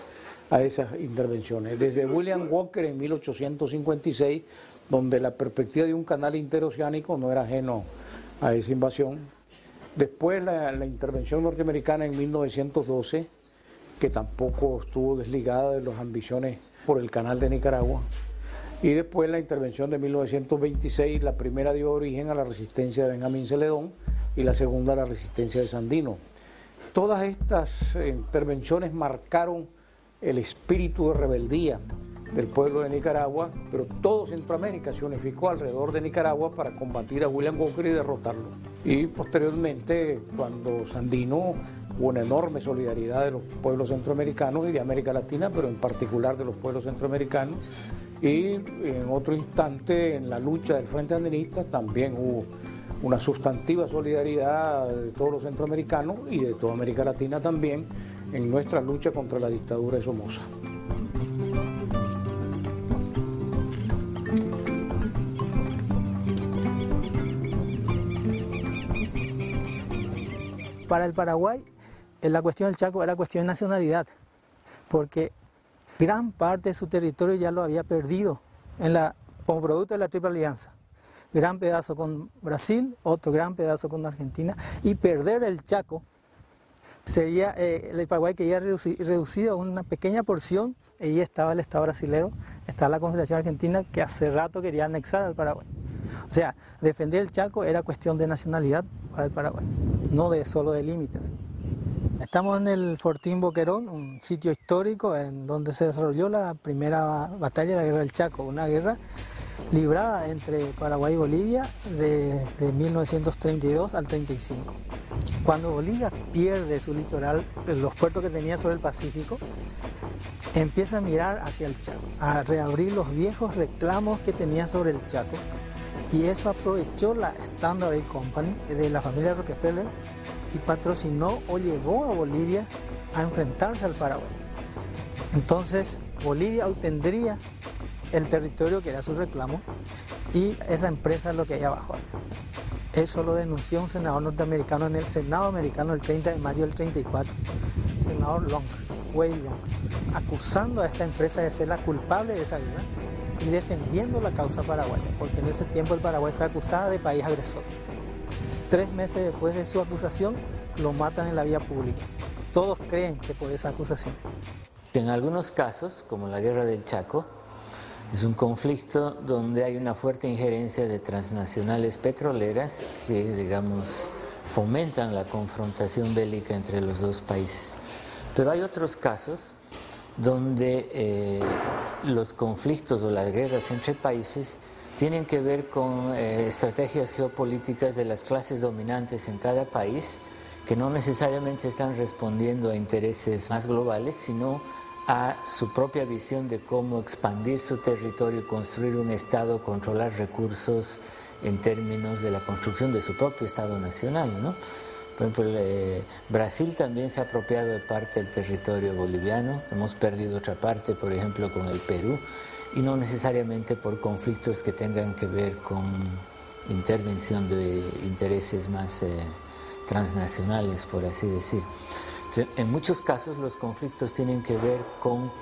a esas intervenciones. Desde William Walker en 1856, donde la perspectiva de un canal interoceánico no era ajeno a esa invasión. Después la intervención norteamericana en 1912, que tampoco estuvo desligada de las ambiciones por el canal de Nicaragua. Y después la intervención de 1926, la primera dio origen a la resistencia de Benjamín Celedón y la segunda a la resistencia de Sandino. Todas estas intervenciones marcaron el espíritu de rebeldía del pueblo de Nicaragua, pero todo Centroamérica se unificó alrededor de Nicaragua para combatir a William Walker y derrotarlo. Y posteriormente, cuando Sandino, hubo una enorme solidaridad de los pueblos centroamericanos y de América Latina, pero en particular de los pueblos centroamericanos. Y en otro instante, en la lucha del Frente Sandinista, también hubo una sustantiva solidaridad de todos los centroamericanos y de toda América Latina también en nuestra lucha contra la dictadura de Somoza. Para el Paraguay, la cuestión del Chaco era cuestión de nacionalidad, porque gran parte de su territorio ya lo había perdido como producto de la Triple Alianza. Gran pedazo con Brasil, otro gran pedazo con Argentina, y perder el Chaco sería, el Paraguay quería reducido a una pequeña porción, y ahí estaba el Estado brasilero, estaba la Confederación Argentina que hace rato quería anexar al Paraguay. O sea, defender el Chaco era cuestión de nacionalidad para el Paraguay, no solo de límites. Estamos en el Fortín Boquerón, un sitio histórico en donde se desarrolló la primera batalla de la Guerra del Chaco, una guerra librada entre Paraguay y Bolivia de 1932 al 35. Cuando Bolivia pierde su litoral, los puertos que tenía sobre el Pacífico, empieza a mirar hacia el Chaco, a reabrir los viejos reclamos que tenía sobre el Chaco, y eso aprovechó la Standard Oil Company de la familia Rockefeller y patrocinó o llevó a Bolivia a enfrentarse al Paraguay. Entonces Bolivia obtendría el territorio que era su reclamo y esa empresa es lo que hay abajo. Eso lo denunció un senador norteamericano en el Senado americano el 30 de mayo del 34, el senador Long, Way Long, acusando a esta empresa de ser la culpable de esa guerra y defendiendo la causa paraguaya, porque en ese tiempo el Paraguay fue acusada de país agresor. 3 meses después de su acusación, lo matan en la vía pública. Todos creen que por esa acusación. En algunos casos, como la Guerra del Chaco, es un conflicto donde hay una fuerte injerencia de transnacionales petroleras que, digamos, fomentan la confrontación bélica entre los dos países. Pero hay otros casos donde los conflictos o las guerras entre países tienen que ver con estrategias geopolíticas de las clases dominantes en cada país que no necesariamente están respondiendo a intereses más globales, sino a su propia visión de cómo expandir su territorio y construir un Estado, controlar recursos en términos de la construcción de su propio Estado nacional, ¿no? Por ejemplo, Brasil también se ha apropiado de parte del territorio boliviano, hemos perdido otra parte, por ejemplo, con el Perú, y no necesariamente por conflictos que tengan que ver con intervención de intereses más transnacionales, por así decir. En muchos casos los conflictos tienen que ver con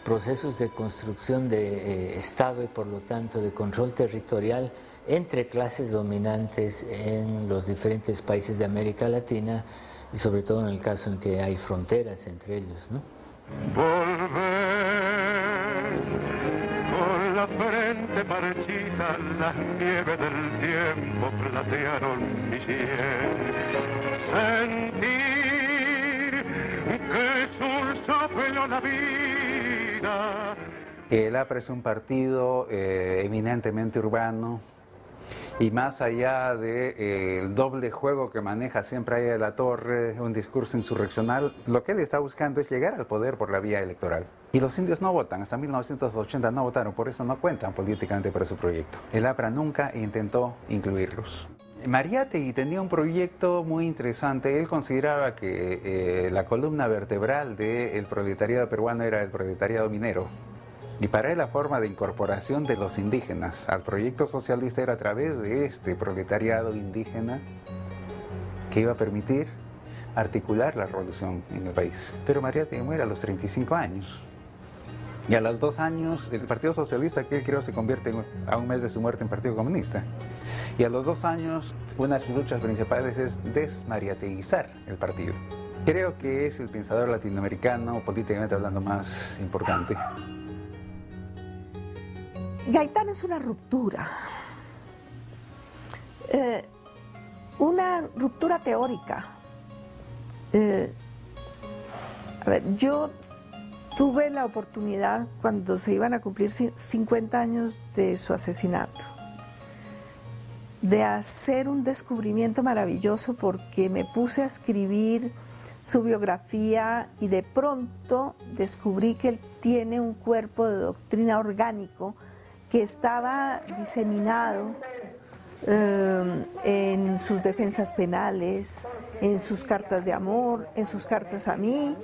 procesos de construcción de Estado y por lo tanto de control territorial entre clases dominantes en los diferentes países de América Latina y sobre todo en el caso en que hay fronteras entre ellos, ¿no? Con la frente marchita, las nieves del tiempo platearon mi sien. Sentir que sulsapeló la vida. El APRA es un partido eminentemente urbano y más allá del doble juego que maneja siempre ahí de la Torre, un discurso insurreccional, lo que él está buscando es llegar al poder por la vía electoral. Y los indios no votan, hasta 1980 no votaron, por eso no cuentan políticamente para su proyecto. El APRA nunca intentó incluirlos. Mariátegui tenía un proyecto muy interesante. Él consideraba que la columna vertebral del proletariado peruano era el proletariado minero. Y para él la forma de incorporación de los indígenas al proyecto socialista era a través de este proletariado indígena que iba a permitir articular la revolución en el país. Pero Mariátegui muere a los 35 años. Y a los 2 años, el Partido Socialista que él creó se convierte a un mes de su muerte en Partido Comunista. Y a los 2 años, una de sus luchas principales es desmariateguizar el partido. Creo que es el pensador latinoamericano, políticamente hablando, más importante. Gaitán es una ruptura teórica. A ver, yo tuve la oportunidad, cuando se iban a cumplir 50 años de su asesinato, de hacer un descubrimiento maravilloso, porque me puse a escribir su biografía y de pronto descubrí que él tiene un cuerpo de doctrina orgánico que estaba diseminado en sus defensas penales, en sus cartas de amor, en sus cartas a mí,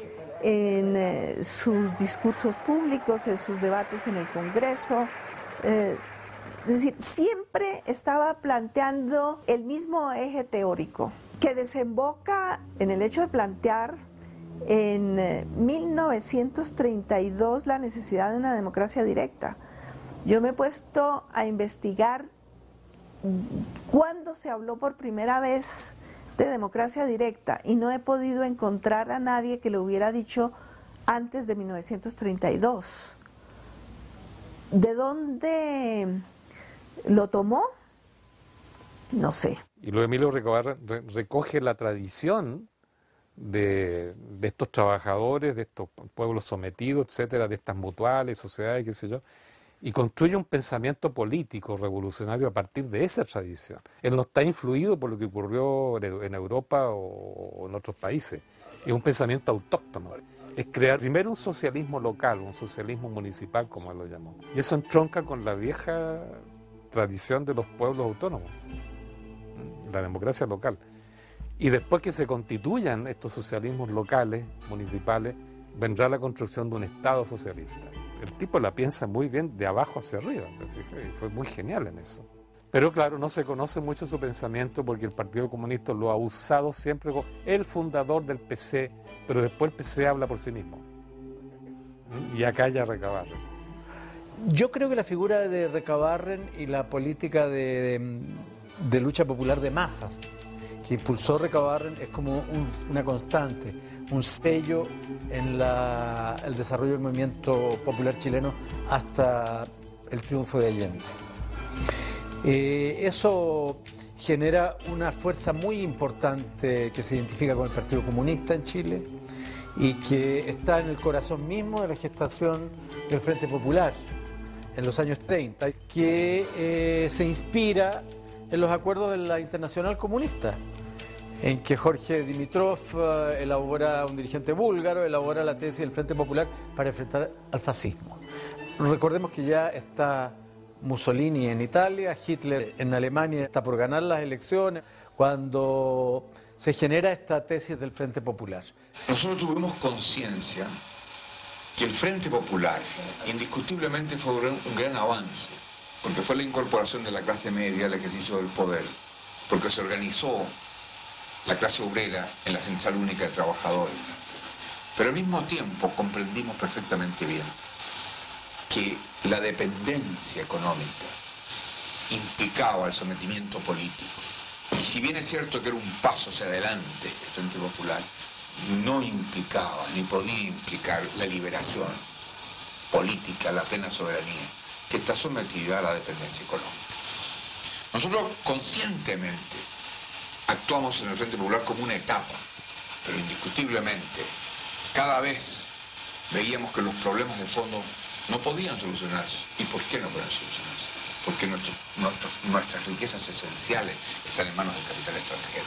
en sus discursos públicos, en sus debates en el Congreso. Es decir, siempre estaba planteando el mismo eje teórico, que desemboca en el hecho de plantear en 1932 la necesidad de una democracia directa. Yo me he puesto a investigar cuándo se habló por primera vez de democracia directa y no he podido encontrar a nadie que lo hubiera dicho antes de 1932. ¿De dónde lo tomó? No sé. Y luego Emilio Recabarren recoge la tradición de estos trabajadores, de estos pueblos sometidos, etcétera, de estas mutuales, sociedades, qué sé yo, y construye un pensamiento político revolucionario a partir de esa tradición. Él no está influido por lo que ocurrió en Europa o en otros países. Es un pensamiento autóctono. Es crear primero un socialismo local, un socialismo municipal, como él lo llamó. Y eso entronca con la vieja tradición de los pueblos autónomos, la democracia local. Y después que se constituyan estos socialismos locales, municipales, vendrá la construcción de un Estado socialista. El tipo la piensa muy bien de abajo hacia arriba, y fue muy genial en eso. Pero claro, no se conoce mucho su pensamiento porque el Partido Comunista lo ha usado siempre como el fundador del PC, pero después el PC habla por sí mismo. Y acá ya Recabarren. Yo creo que la figura de Recabarren y la política de lucha popular de masas que impulsó Recabarren es como una constante, un sello en el desarrollo del movimiento popular chileno hasta el triunfo de Allende. Eso genera una fuerza muy importante que se identifica con el Partido Comunista en Chile y que está en el corazón mismo de la gestación del Frente Popular en los años 30, que se inspira en los acuerdos de la Internacional Comunista, en que Jorge Dimitrov elabora, un dirigente búlgaro, elabora la tesis del Frente Popular para enfrentar al fascismo. Recordemos que ya está Mussolini en Italia, Hitler en Alemania está por ganar las elecciones, cuando se genera esta tesis del Frente Popular. Nosotros tuvimos conciencia que el Frente Popular indiscutiblemente fue un gran avance, porque fue la incorporación de la clase media al ejercicio del poder, porque se organizó la clase obrera en la Central Única de Trabajadores. Pero al mismo tiempo comprendimos perfectamente bien que la dependencia económica implicaba el sometimiento político. Y si bien es cierto que era un paso hacia adelante el Frente Popular, no implicaba ni podía implicar la liberación política, la plena soberanía, que está sometida a la dependencia económica. Nosotros conscientemente actuamos en el Frente Popular como una etapa, pero indiscutiblemente cada vez veíamos que los problemas de fondo no podían solucionarse. ¿Y por qué no podían solucionarse? Porque nuestras riquezas esenciales están en manos del capital extranjero.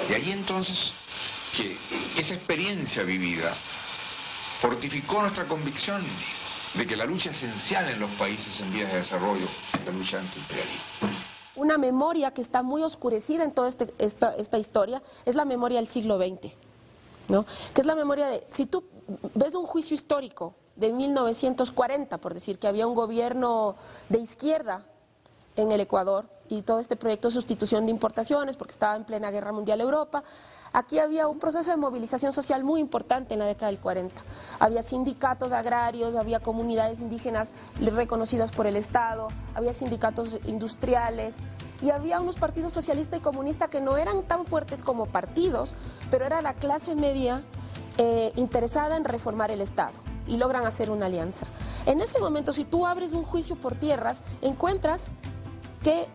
Y allí entonces que esa experiencia vivida fortificó nuestra convicción de que la lucha esencial en los países en vías de desarrollo es la lucha antiimperialista. Una memoria que está muy oscurecida en toda esta historia es la memoria del siglo XX, ¿no? Que es la memoria de, si tú ves un juicio histórico de 1940, por decir que había un gobierno de izquierda en el Ecuador y todo este proyecto de sustitución de importaciones porque estaba en plena guerra mundial Europa. Aquí había un proceso de movilización social muy importante en la década del 40. Había sindicatos agrarios, había comunidades indígenas reconocidas por el Estado, había sindicatos industriales y había unos partidos socialista y comunista que no eran tan fuertes como partidos, pero era la clase media interesada en reformar el Estado y logran hacer una alianza. En ese momento, si tú abres un juicio por tierras, encuentras que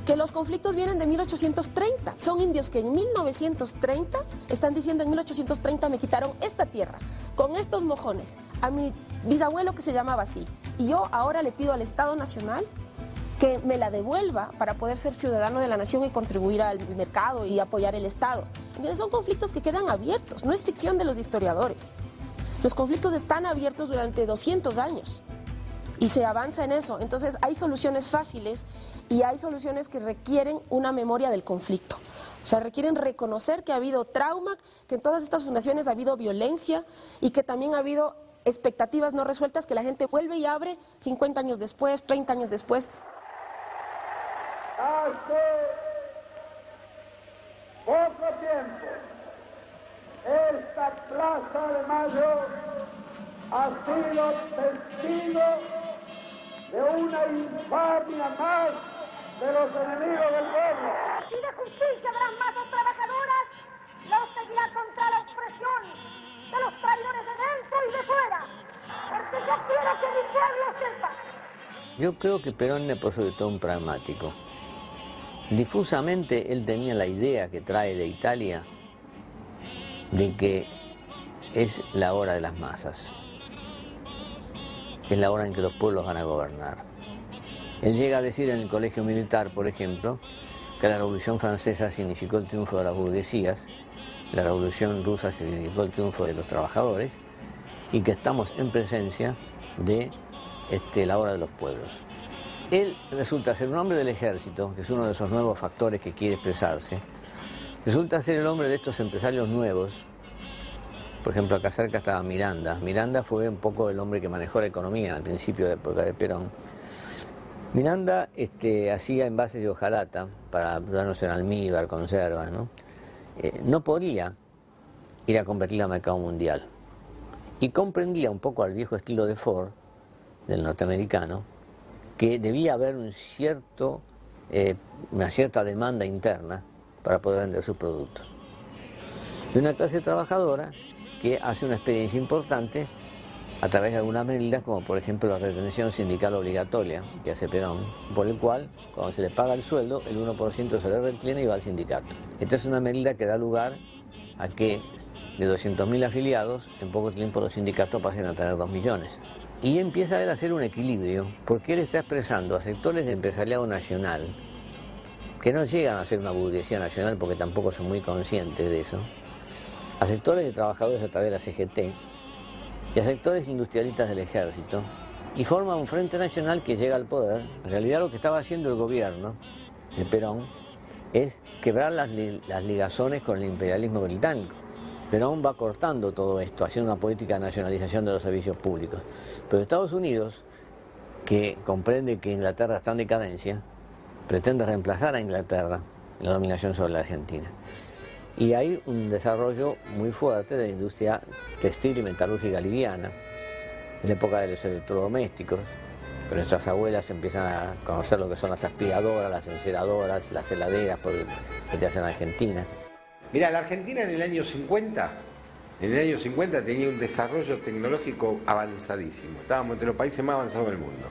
que los conflictos vienen de 1830. Son indios que en 1930 están diciendo en 1830 me quitaron esta tierra, con estos mojones, a mi bisabuelo que se llamaba así. Y yo ahora le pido al Estado Nacional que me la devuelva para poder ser ciudadano de la nación y contribuir al mercado y apoyar el Estado. Entonces son conflictos que quedan abiertos, no es ficción de los historiadores. Los conflictos están abiertos durante 200 años y se avanza en eso. Entonces hay soluciones fáciles y hay soluciones que requieren una memoria del conflicto. O sea, requieren reconocer que ha habido trauma, que en todas estas fundaciones ha habido violencia y que también ha habido expectativas no resueltas que la gente vuelve y abre 50 años después, 30 años después. Hace poco tiempo, esta Plaza de Mayo ha sido testigo de una infamia más de los enemigos del pueblo. Y de justicia de las masas trabajadoras, los seguirá contra la opresión de los traidores de dentro y de fuera, porque yo quiero que mi pueblo sepa. Yo creo que Perón es sobre todo un pragmático. Difusamente él tenía la idea que trae de Italia de que es la hora de las masas, es la hora en que los pueblos van a gobernar. Él llega a decir en el colegio militar, por ejemplo, que la Revolución Francesa significó el triunfo de las burguesías, la Revolución Rusa significó el triunfo de los trabajadores y que estamos en presencia de la hora de los pueblos. Él resulta ser un hombre del ejército, que es uno de esos nuevos factores que quiere expresarse. Resulta ser el hombre de estos empresarios nuevos. Por ejemplo, acá cerca estaba Miranda. Miranda fue un poco el hombre que manejó la economía al principio de la época de Perón. Miranda hacía envases de hojalata para darnos en almíbar, conservas, ¿no? No podía ir a competir al mercado mundial. Y comprendía un poco al viejo estilo de Ford, del norteamericano, que debía haber una cierta demanda interna para poder vender sus productos. Y una clase trabajadora que hace una experiencia importante a través de algunas medidas, como por ejemplo la retención sindical obligatoria que hace Perón, por el cual, cuando se le paga el sueldo, el 1% se le retiene y va al sindicato. Esta es una medida que da lugar a que de 200.000 afiliados, en poco tiempo los sindicatos pasen a tener 2 millones. Y empieza a hacer un equilibrio, porque él está expresando a sectores de empresariado nacional, que no llegan a ser una burguesía nacional porque tampoco son muy conscientes de eso, a sectores de trabajadores a través de la CGT y a sectores industrialistas del ejército, y forma un frente nacional que llega al poder. En realidad lo que estaba haciendo el gobierno de Perón es quebrar las ligazones con el imperialismo británico. Perón va cortando todo esto, haciendo una política de nacionalización de los servicios públicos. Pero Estados Unidos, que comprende que Inglaterra está en decadencia, pretende reemplazar a Inglaterra en la dominación sobre la Argentina. Y hay un desarrollo muy fuerte de la industria textil y metalúrgica liviana, en la época de los electrodomésticos. Pero nuestras abuelas empiezan a conocer lo que son las aspiradoras, las enceradoras, las heladeras hechas en Argentina. Mirá, la Argentina en el año 50 tenía un desarrollo tecnológico avanzadísimo. Estábamos entre los países más avanzados del mundo.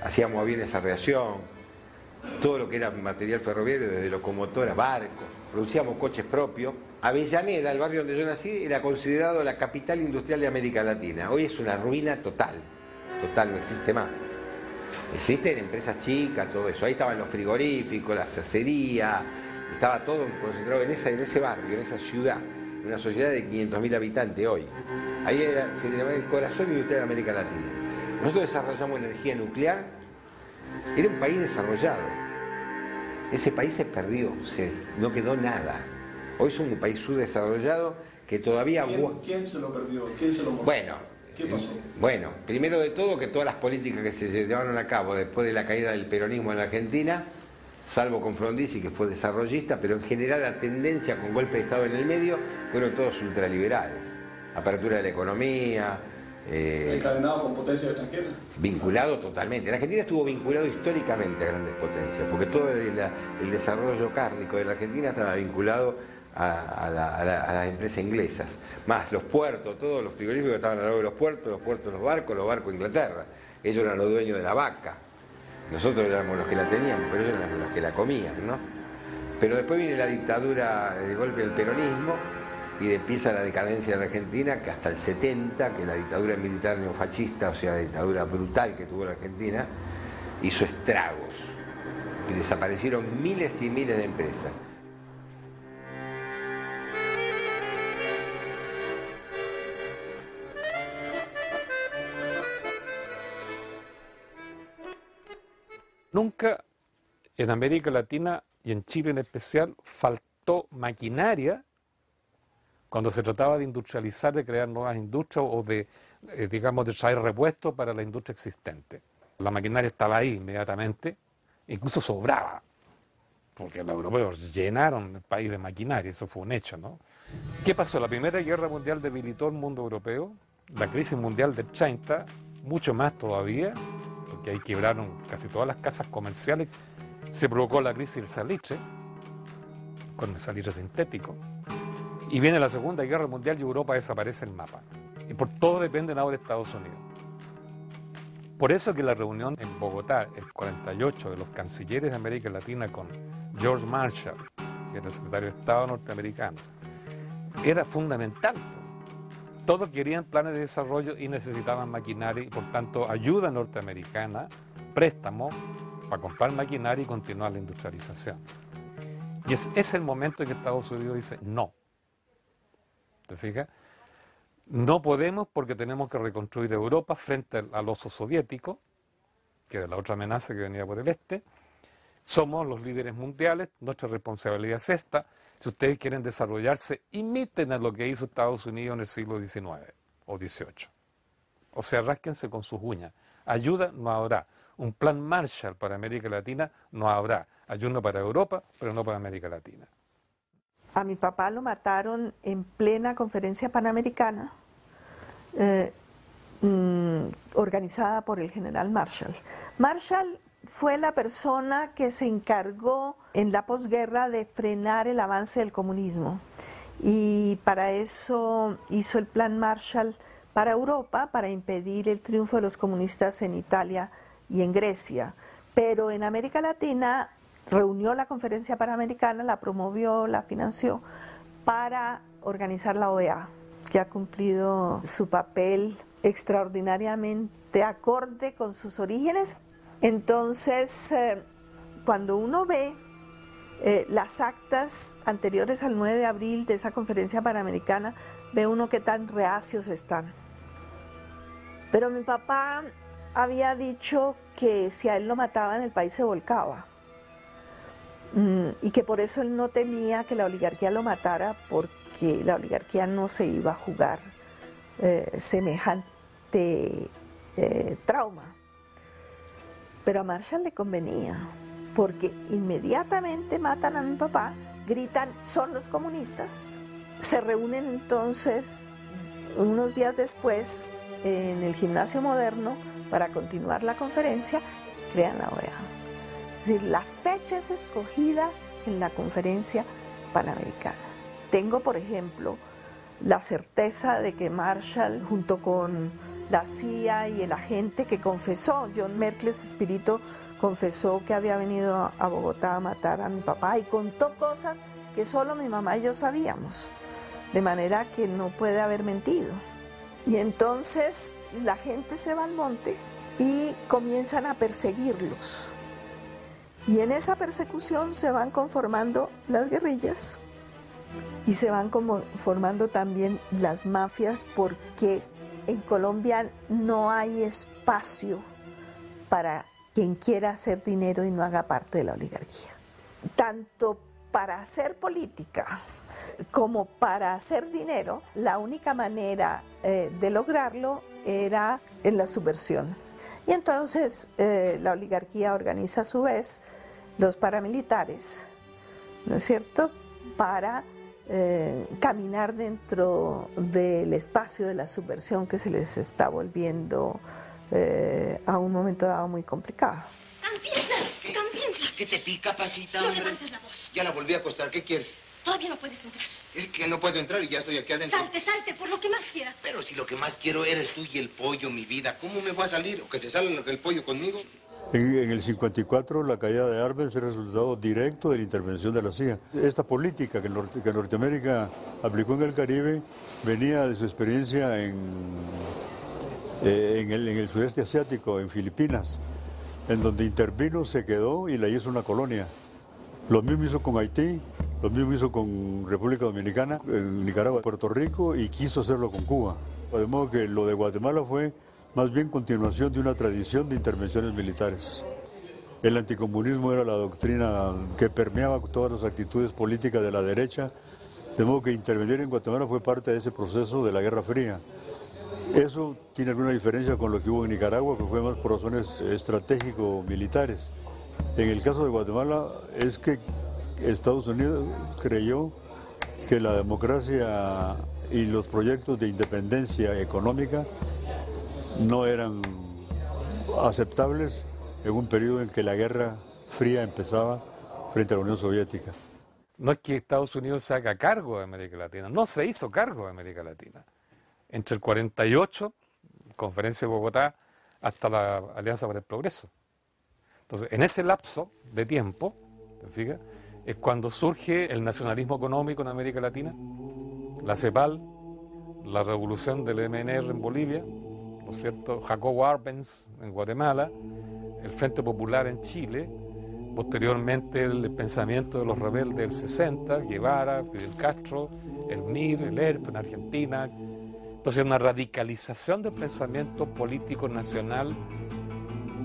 Hacíamos aviones a reacción, todo lo que era material ferroviario, desde locomotoras, barcos, producíamos coches propios. Avellaneda, el barrio donde yo nací, era considerado la capital industrial de América Latina. Hoy es una ruina total, no existe más. Existen empresas chicas, todo eso. Ahí estaban los frigoríficos, la acería. Estaba todo concentrado en ese barrio, en esa ciudad, en una sociedad de 500.000 habitantes hoy. Ahí se llamaba el corazón industrial de América Latina. Nosotros desarrollamos energía nuclear, era un país desarrollado. Ese país se perdió, no quedó nada. Hoy es un país subdesarrollado que todavía... ¿Quién se lo perdió? ¿Quién se lo mostró? ¿Qué pasó? Bueno, primero de todo que todas las políticas que se llevaron a cabo después de la caída del peronismo en la Argentina, salvo con Frondizi, que fue desarrollista, pero en general la tendencia con golpe de Estado en el medio fueron todos ultraliberales. Apertura de la economía... ¿Encadenado con potencias extranjeras? Vinculado totalmente. La Argentina estuvo vinculado históricamente a grandes potencias, porque todo el desarrollo cárnico de la Argentina estaba vinculado a las empresas inglesas. Más los puertos, todos los frigoríficos estaban al lado de los puertos, los barcos Inglaterra. Ellos eran los dueños de la vaca. Nosotros éramos los que la teníamos, pero ellos eran los que la comían, ¿no? Pero después viene la dictadura, el golpe del peronismo, y empieza la decadencia de la Argentina, que hasta el 70, que la dictadura militar neofascista, o sea, la dictadura brutal que tuvo la Argentina, hizo estragos. Y desaparecieron miles y miles de empresas. Nunca en América Latina y en Chile en especial faltó maquinaria cuando se trataba de industrializar, de crear nuevas industrias o de, digamos, de traer repuestos para la industria existente. La maquinaria estaba ahí inmediatamente, incluso sobraba, porque los europeos llenaron el país de maquinaria, eso fue un hecho, ¿no? ¿Qué pasó? La Primera Guerra Mundial debilitó el mundo europeo, la crisis mundial del 30, mucho más todavía, porque ahí quebraron casi todas las casas comerciales, se provocó la crisis del salitre, con el salitre sintético, y viene la Segunda Guerra Mundial y Europa desaparece el mapa. Y por todo dependen ahora de Estados Unidos. Por eso que la reunión en Bogotá, el 48, de los cancilleres de América Latina con George Marshall, que era el secretario de Estado norteamericano, era fundamental. Todos querían planes de desarrollo y necesitaban maquinaria y por tanto ayuda norteamericana, préstamo para comprar maquinaria y continuar la industrialización. Y es el momento en que Estados Unidos dice no. ¿Te fijas? No podemos porque tenemos que reconstruir Europa frente al oso soviético, que era la otra amenaza que venía por el este. Somos los líderes mundiales, nuestra responsabilidad es esta. Si ustedes quieren desarrollarse, imiten a lo que hizo Estados Unidos en el siglo XIX o XVIII. O sea, rásquense con sus uñas. Ayuda no habrá. Un plan Marshall para América Latina no habrá. Ayuda para Europa, pero no para América Latina. A mi papá lo mataron en plena conferencia panamericana organizada por el general Marshall. Marshall fue la persona que se encargó en la posguerra de frenar el avance del comunismo y para eso hizo el plan Marshall para Europa, para impedir el triunfo de los comunistas en Italia y en Grecia. Pero en América Latina reunió la conferencia panamericana, la promovió, la financió para organizar la OEA, que ha cumplido su papel extraordinariamente acorde con sus orígenes. Entonces, cuando uno ve las actas anteriores al 9 de abril de esa conferencia panamericana, ve uno qué tan reacios están. Pero mi papá había dicho que si a él lo mataban, el país se volcaba. Y que por eso él no temía que la oligarquía lo matara, porque la oligarquía no se iba a jugar semejante trauma. Pero a Marshall le convenía, porque inmediatamente matan a mi papá, gritan, son los comunistas. Se reúnen entonces, unos días después, en el Gimnasio Moderno, para continuar la conferencia, crean la OEA. Es decir, la fecha es escogida en la conferencia panamericana. Tengo, por ejemplo, la certeza de que Marshall, junto con la CIA y el agente que confesó, John Merkles Espíritu, confesó que había venido a Bogotá a matar a mi papá y contó cosas que solo mi mamá y yo sabíamos, de manera que no puede haber mentido. Y entonces la gente se va al monte y comienzan a perseguirlos. Y en esa persecución se van conformando las guerrillas y se van formando también las mafias, porque en Colombia no hay espacio para quien quiera hacer dinero y no haga parte de la oligarquía. Tanto para hacer política como para hacer dinero, la única manera de lograrlo era en la subversión. Y entonces la oligarquía organiza a su vez los paramilitares, ¿no es cierto?, para caminar dentro del espacio de la subversión que se les está volviendo a un momento dado muy complicado. ¡Campienza! ¿Qué te pica, pasita? No levantes la voz. Ya la volví a acostar, ¿qué quieres? Todavía no puedes entrar. Es que no puedo entrar y ya estoy aquí adentro. Salte, por lo que más quieras. Pero si lo que más quiero eres tú y el pollo, mi vida, ¿cómo me voy a salir? ¿O que se salga el pollo conmigo? En el 54 la caída de Arbenz es el resultado directo de la intervención de la CIA. Esta política que Norteamérica aplicó en el Caribe venía de su experiencia en el sudeste asiático, en Filipinas, en donde intervino, se quedó y la hizo una colonia. Lo mismo hizo con Haití, lo mismo hizo con República Dominicana, en Nicaragua, Puerto Rico, y quiso hacerlo con Cuba. De modo que lo de Guatemala fue más bien continuación de una tradición de intervenciones militares. El anticomunismo era la doctrina que permeaba todas las actitudes políticas de la derecha, de modo que intervenir en Guatemala fue parte de ese proceso de la Guerra Fría. Eso tiene alguna diferencia con lo que hubo en Nicaragua, que fue más por razones estratégico-militares. En el caso de Guatemala es que Estados Unidos creyó que la democracia y los proyectos de independencia económica no eran aceptables en un periodo en que la Guerra Fría empezaba frente a la Unión Soviética. No es que Estados Unidos se haga cargo de América Latina, no se hizo cargo de América Latina. Entre el 48, Conferencia de Bogotá, hasta la Alianza para el Progreso. Entonces, en ese lapso de tiempo, ¿te fijas?, es cuando surge el nacionalismo económico en América Latina, la CEPAL, la revolución del MNR en Bolivia, ¿no es cierto?, Jacobo Arbenz en Guatemala, el Frente Popular en Chile, posteriormente el pensamiento de los rebeldes del 60, Guevara, Fidel Castro, el MIR, el ERP en Argentina. Entonces, una radicalización del pensamiento político nacional,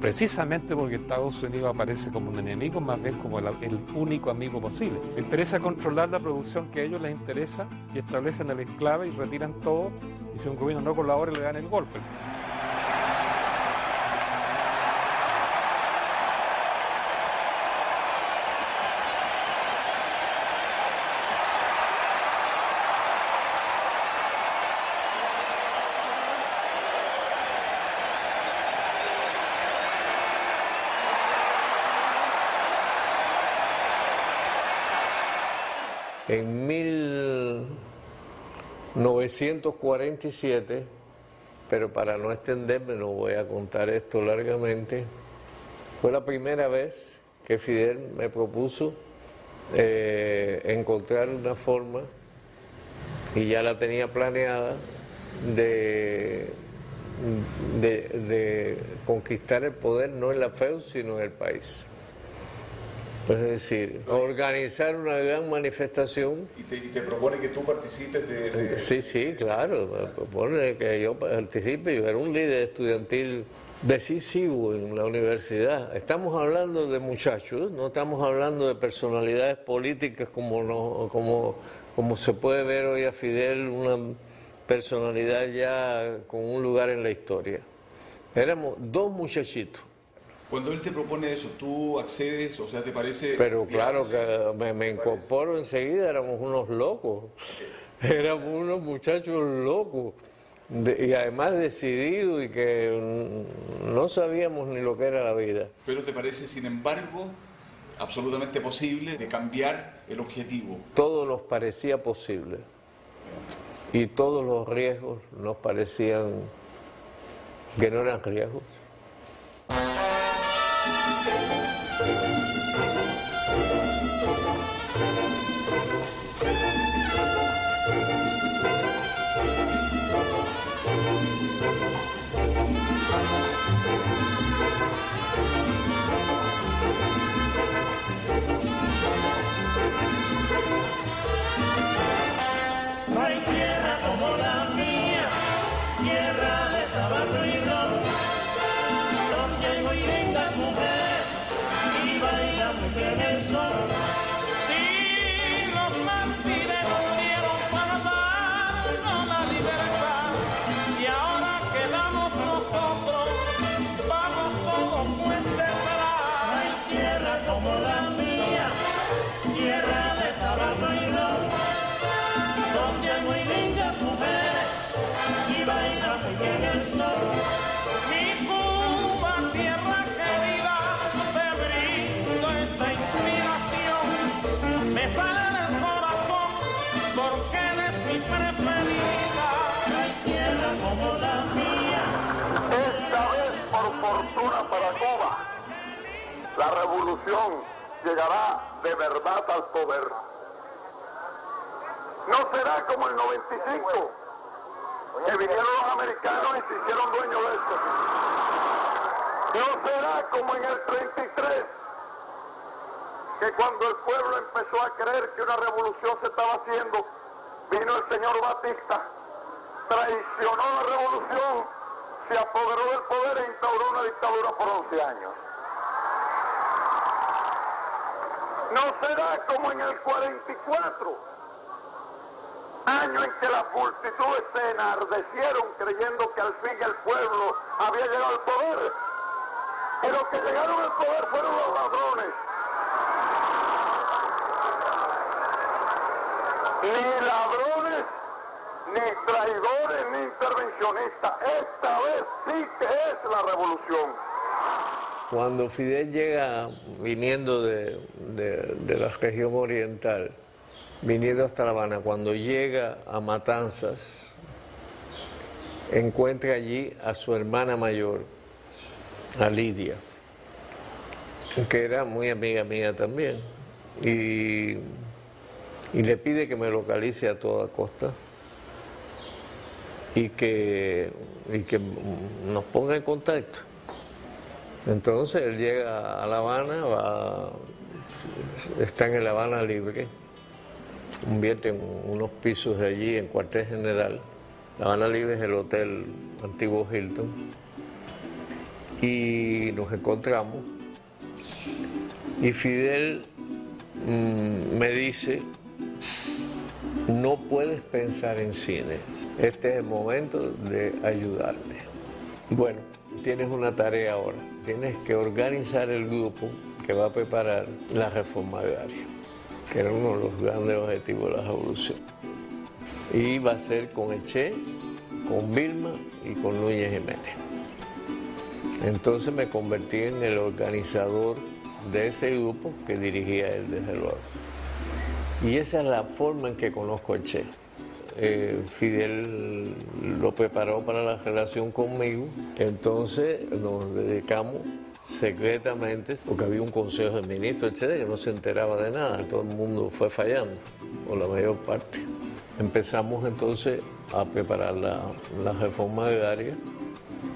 precisamente porque Estados Unidos aparece como un enemigo, más bien como el único amigo posible. Les interesa controlar la producción que a ellos les interesa y establecen el enclave y retiran todo, y si un gobierno no colabora le dan el golpe. En 1947, pero para no extenderme no voy a contar esto largamente, fue la primera vez que Fidel me propuso encontrar una forma, y ya la tenía planeada, de conquistar el poder no en la FEU, sino en el país. Es decir, organizar una gran manifestación. ¿Y te propone que tú participes de...? Sí, claro, me propone que yo participe. Yo era un líder estudiantil decisivo en la universidad. Estamos hablando de muchachos, no estamos hablando de personalidades políticas como se puede ver hoy a Fidel, una personalidad ya con un lugar en la historia. Éramos dos muchachitos. Cuando él te propone eso, ¿tú accedes? O sea, ¿te parece...? Pero claro que me incorporo enseguida, éramos unos locos. Éramos unos muchachos locos. Y además decididos y que no sabíamos ni lo que era la vida. Pero ¿te parece, sin embargo, absolutamente posible de cambiar el objetivo? Todo nos parecía posible. Y todos los riesgos nos parecían que no eran riesgos. No hay tierra como la mía, tierra de tabaco y ron, donde hay muy lindas mujeres y bailan. la revolución llegará de verdad al poder. No será como el 95, que vinieron los americanos y se hicieron dueños de esto. No será como en el 33, que cuando el pueblo empezó a creer que una revolución se estaba haciendo, vino el señor Batista, traicionó la revolución, se apoderó del poder e instauró una dictadura por 11 años. No será como en el 44, año en que las multitudes se enardecieron creyendo que al fin el pueblo había llegado al poder, y los que llegaron al poder fueron los ladrones. Ni ladrones, ni traidores, ni intervencionistas. Esta vez sí que es la revolución. Cuando Fidel llega viniendo de la región oriental, viniendo hasta La Habana, cuando llega a Matanzas, encuentra allí a su hermana mayor, a Lidia, que era muy amiga mía también, y le pide que me localice a toda costa y que nos ponga en contacto. Entonces él llega a La Habana, está en La Habana Libre, invierte en unos pisos de allí en Cuartel General. La Habana Libre es el hotel antiguo Hilton, y nos encontramos y Fidel me dice: no puedes pensar en cine, este es el momento de ayudarle. Bueno, tienes una tarea ahora, tienes que organizar el grupo que va a preparar la reforma agraria, que era uno de los grandes objetivos de la revolución. Y va a ser con el Che, con Vilma y con Núñez Jiménez. Entonces me convertí en el organizador de ese grupo que dirigía él, desde luego. Y esa es la forma en que conozco a Che. Fidel lo preparó para la relación conmigo, entonces nos dedicamos secretamente, porque había un consejo de ministros, etcétera, que no se enteraba de nada, todo el mundo fue fallando, o la mayor parte. Empezamos entonces a preparar la reforma agraria,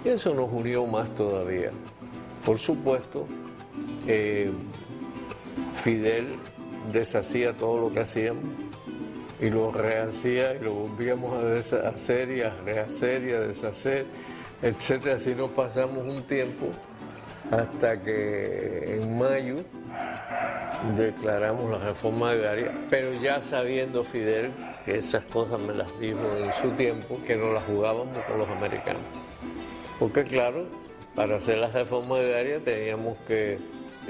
y eso nos unió más todavía. Por supuesto, Fidel deshacía todo lo que hacíamos y lo rehacía y lo volvíamos a deshacer y a rehacer y a deshacer, etcétera. Así nos pasamos un tiempo hasta que en mayo declaramos la reforma agraria, pero ya sabiendo Fidel que esas cosas me las dijo en su tiempo, que nos las jugábamos con los americanos. Porque claro, para hacer la reforma agraria teníamos que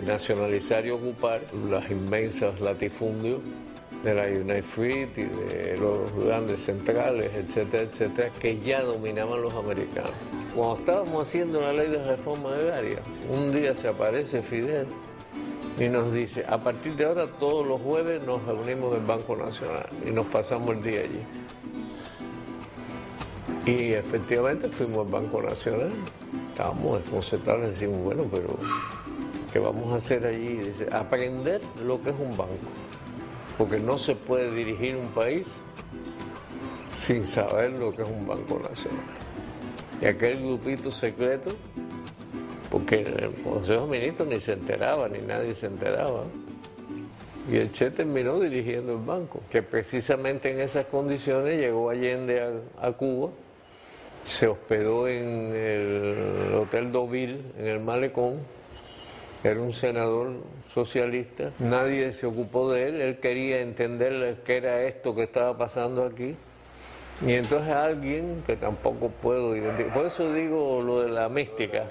nacionalizar y ocupar los inmensos latifundios de la United Fruit y de los grandes centrales, etcétera, etcétera, que ya dominaban los americanos. Cuando estábamos haciendo la ley de reforma agraria, un día se aparece Fidel y nos dice: a partir de ahora todos los jueves nos reunimos en el Banco Nacional, y nos pasamos el día allí. Y efectivamente fuimos al Banco Nacional, estábamos desconcertados, decimos: bueno, pero ¿qué vamos a hacer allí? Dice: aprender lo que es un banco, porque no se puede dirigir un país sin saber lo que es un Banco Nacional. Y aquel grupito secreto, porque en el Consejo de Ministros ni se enteraba, ni nadie se enteraba, y el Che terminó dirigiendo el banco, que precisamente en esas condiciones llegó Allende a Cuba, se hospedó en el Hotel Deauville, en el Malecón. Era un senador socialista, nadie se ocupó de él, él quería entender qué era esto que estaba pasando aquí. Y entonces alguien, que tampoco puedo identificar, por eso digo lo de la mística,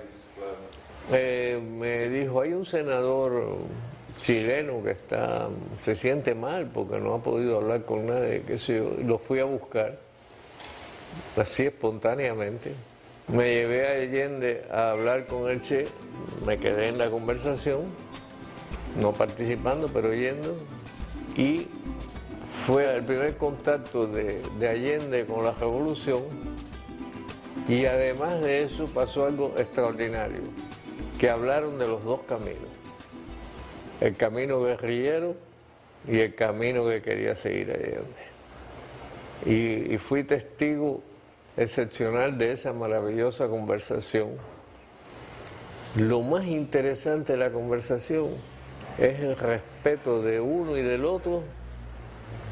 me dijo: hay un senador chileno que se siente mal porque no ha podido hablar con nadie, qué sé yo. Lo fui a buscar, así espontáneamente. Me llevé a Allende a hablar con el Che, me quedé en la conversación, no participando, pero oyendo, y fue el primer contacto de Allende con la revolución. Y además de eso pasó algo extraordinario, que hablaron de los dos caminos. el camino guerrillero y el camino que quería seguir Allende. Y fui testigo excepcional de esa maravillosa conversación. Lo más interesante de la conversación es el respeto de uno y del otro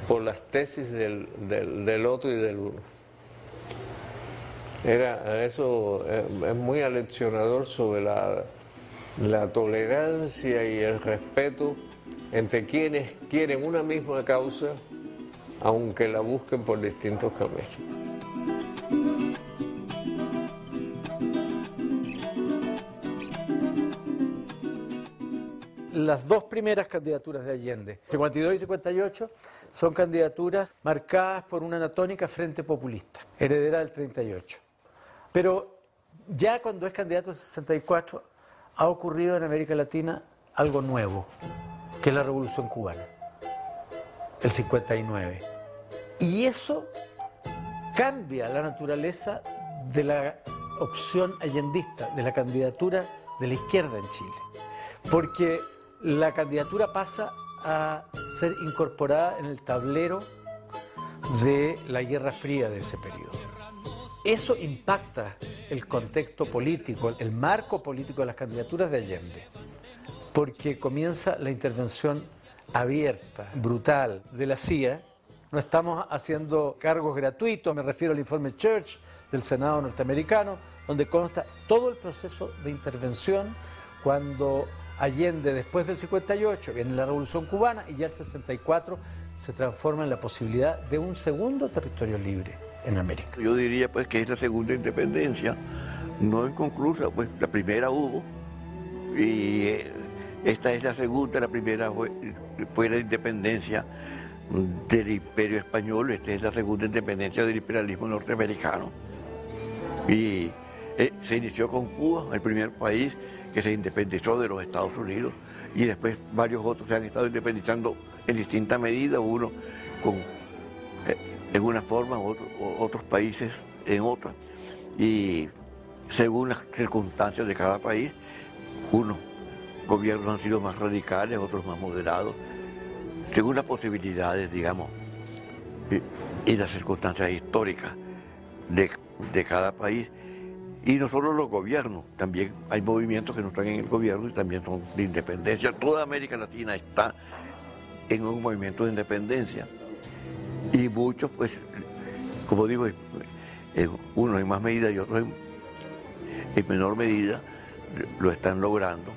por las tesis del otro y del uno. Eso es muy aleccionador sobre la tolerancia y el respeto entre quienes quieren una misma causa, aunque la busquen por distintos caminos. Las dos primeras candidaturas de Allende, 52 y 58, son candidaturas marcadas por una anatómica frente populista, heredera del 38. Pero ya cuando es candidato en 64, ha ocurrido en América Latina algo nuevo, que es la Revolución Cubana, el 59. Y eso cambia la naturaleza de la opción allendista, de la candidatura de la izquierda en Chile. Porque la candidatura pasa a ser incorporada en el tablero de la Guerra Fría de ese periodo. Eso impacta el contexto político, el marco político de las candidaturas de Allende, porque comienza la intervención abierta, brutal de la CIA. No estamos haciendo cargos gratuitos, me refiero al informe Church del Senado norteamericano, donde consta todo el proceso de intervención cuando Allende, después del 58, viene la Revolución Cubana y ya el 64 se transforma en la posibilidad de un segundo territorio libre en América. Yo diría pues que es la segunda independencia, no inconclusa, pues la primera hubo y esta es la segunda, la primera fue la independencia del Imperio Español, esta es la segunda independencia del imperialismo norteamericano. Y se inició con Cuba, el primer país que se independizó de los Estados Unidos, y después varios otros se han estado independizando en distinta medida, uno en una forma, otros países en otra, y según las circunstancias de cada país, unos gobiernos han sido más radicales, otros más moderados, según las posibilidades, digamos, y las circunstancias históricas de cada país. Y no solo los gobiernos, también hay movimientos que no están en el gobierno y también son de independencia. Toda América Latina está en un movimiento de independencia. Y muchos, pues, como digo, unos en más medida y otros en menor medida, lo están logrando.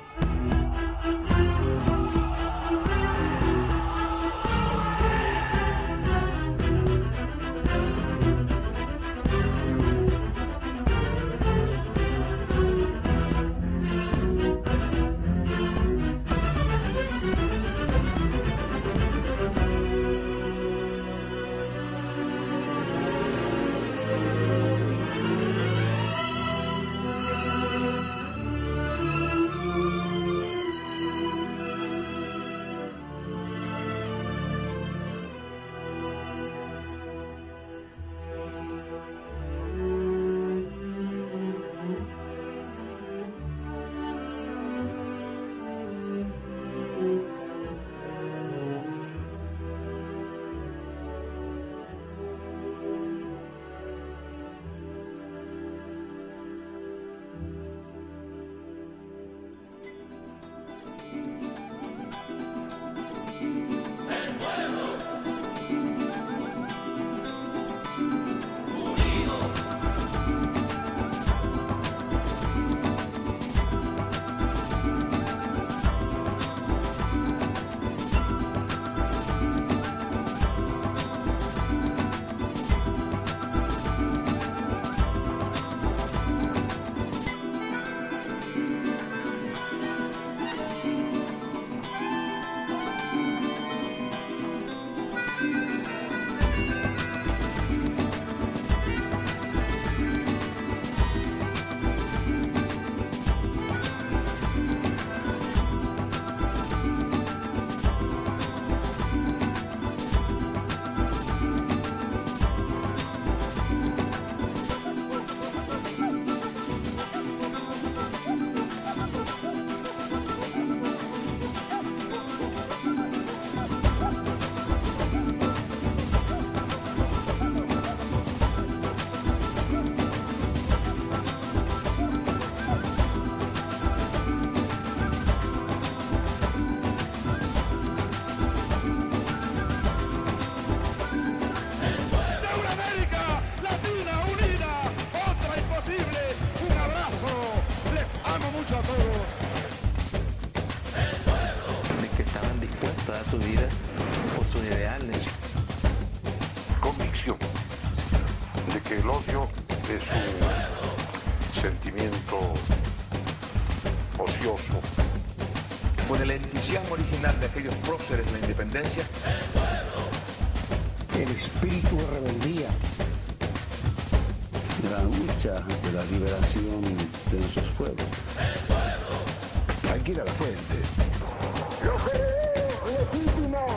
que estaban dispuestos a dar su vida por sus ideales. Convicción de que el odio es un sentimiento ocioso. Con el entusiasmo original de aquellos próceres de la independencia, el espíritu de rebeldía, de la lucha, de la liberación de nuestros pueblos. Hay que ir a la fuente. Los herederos legítimos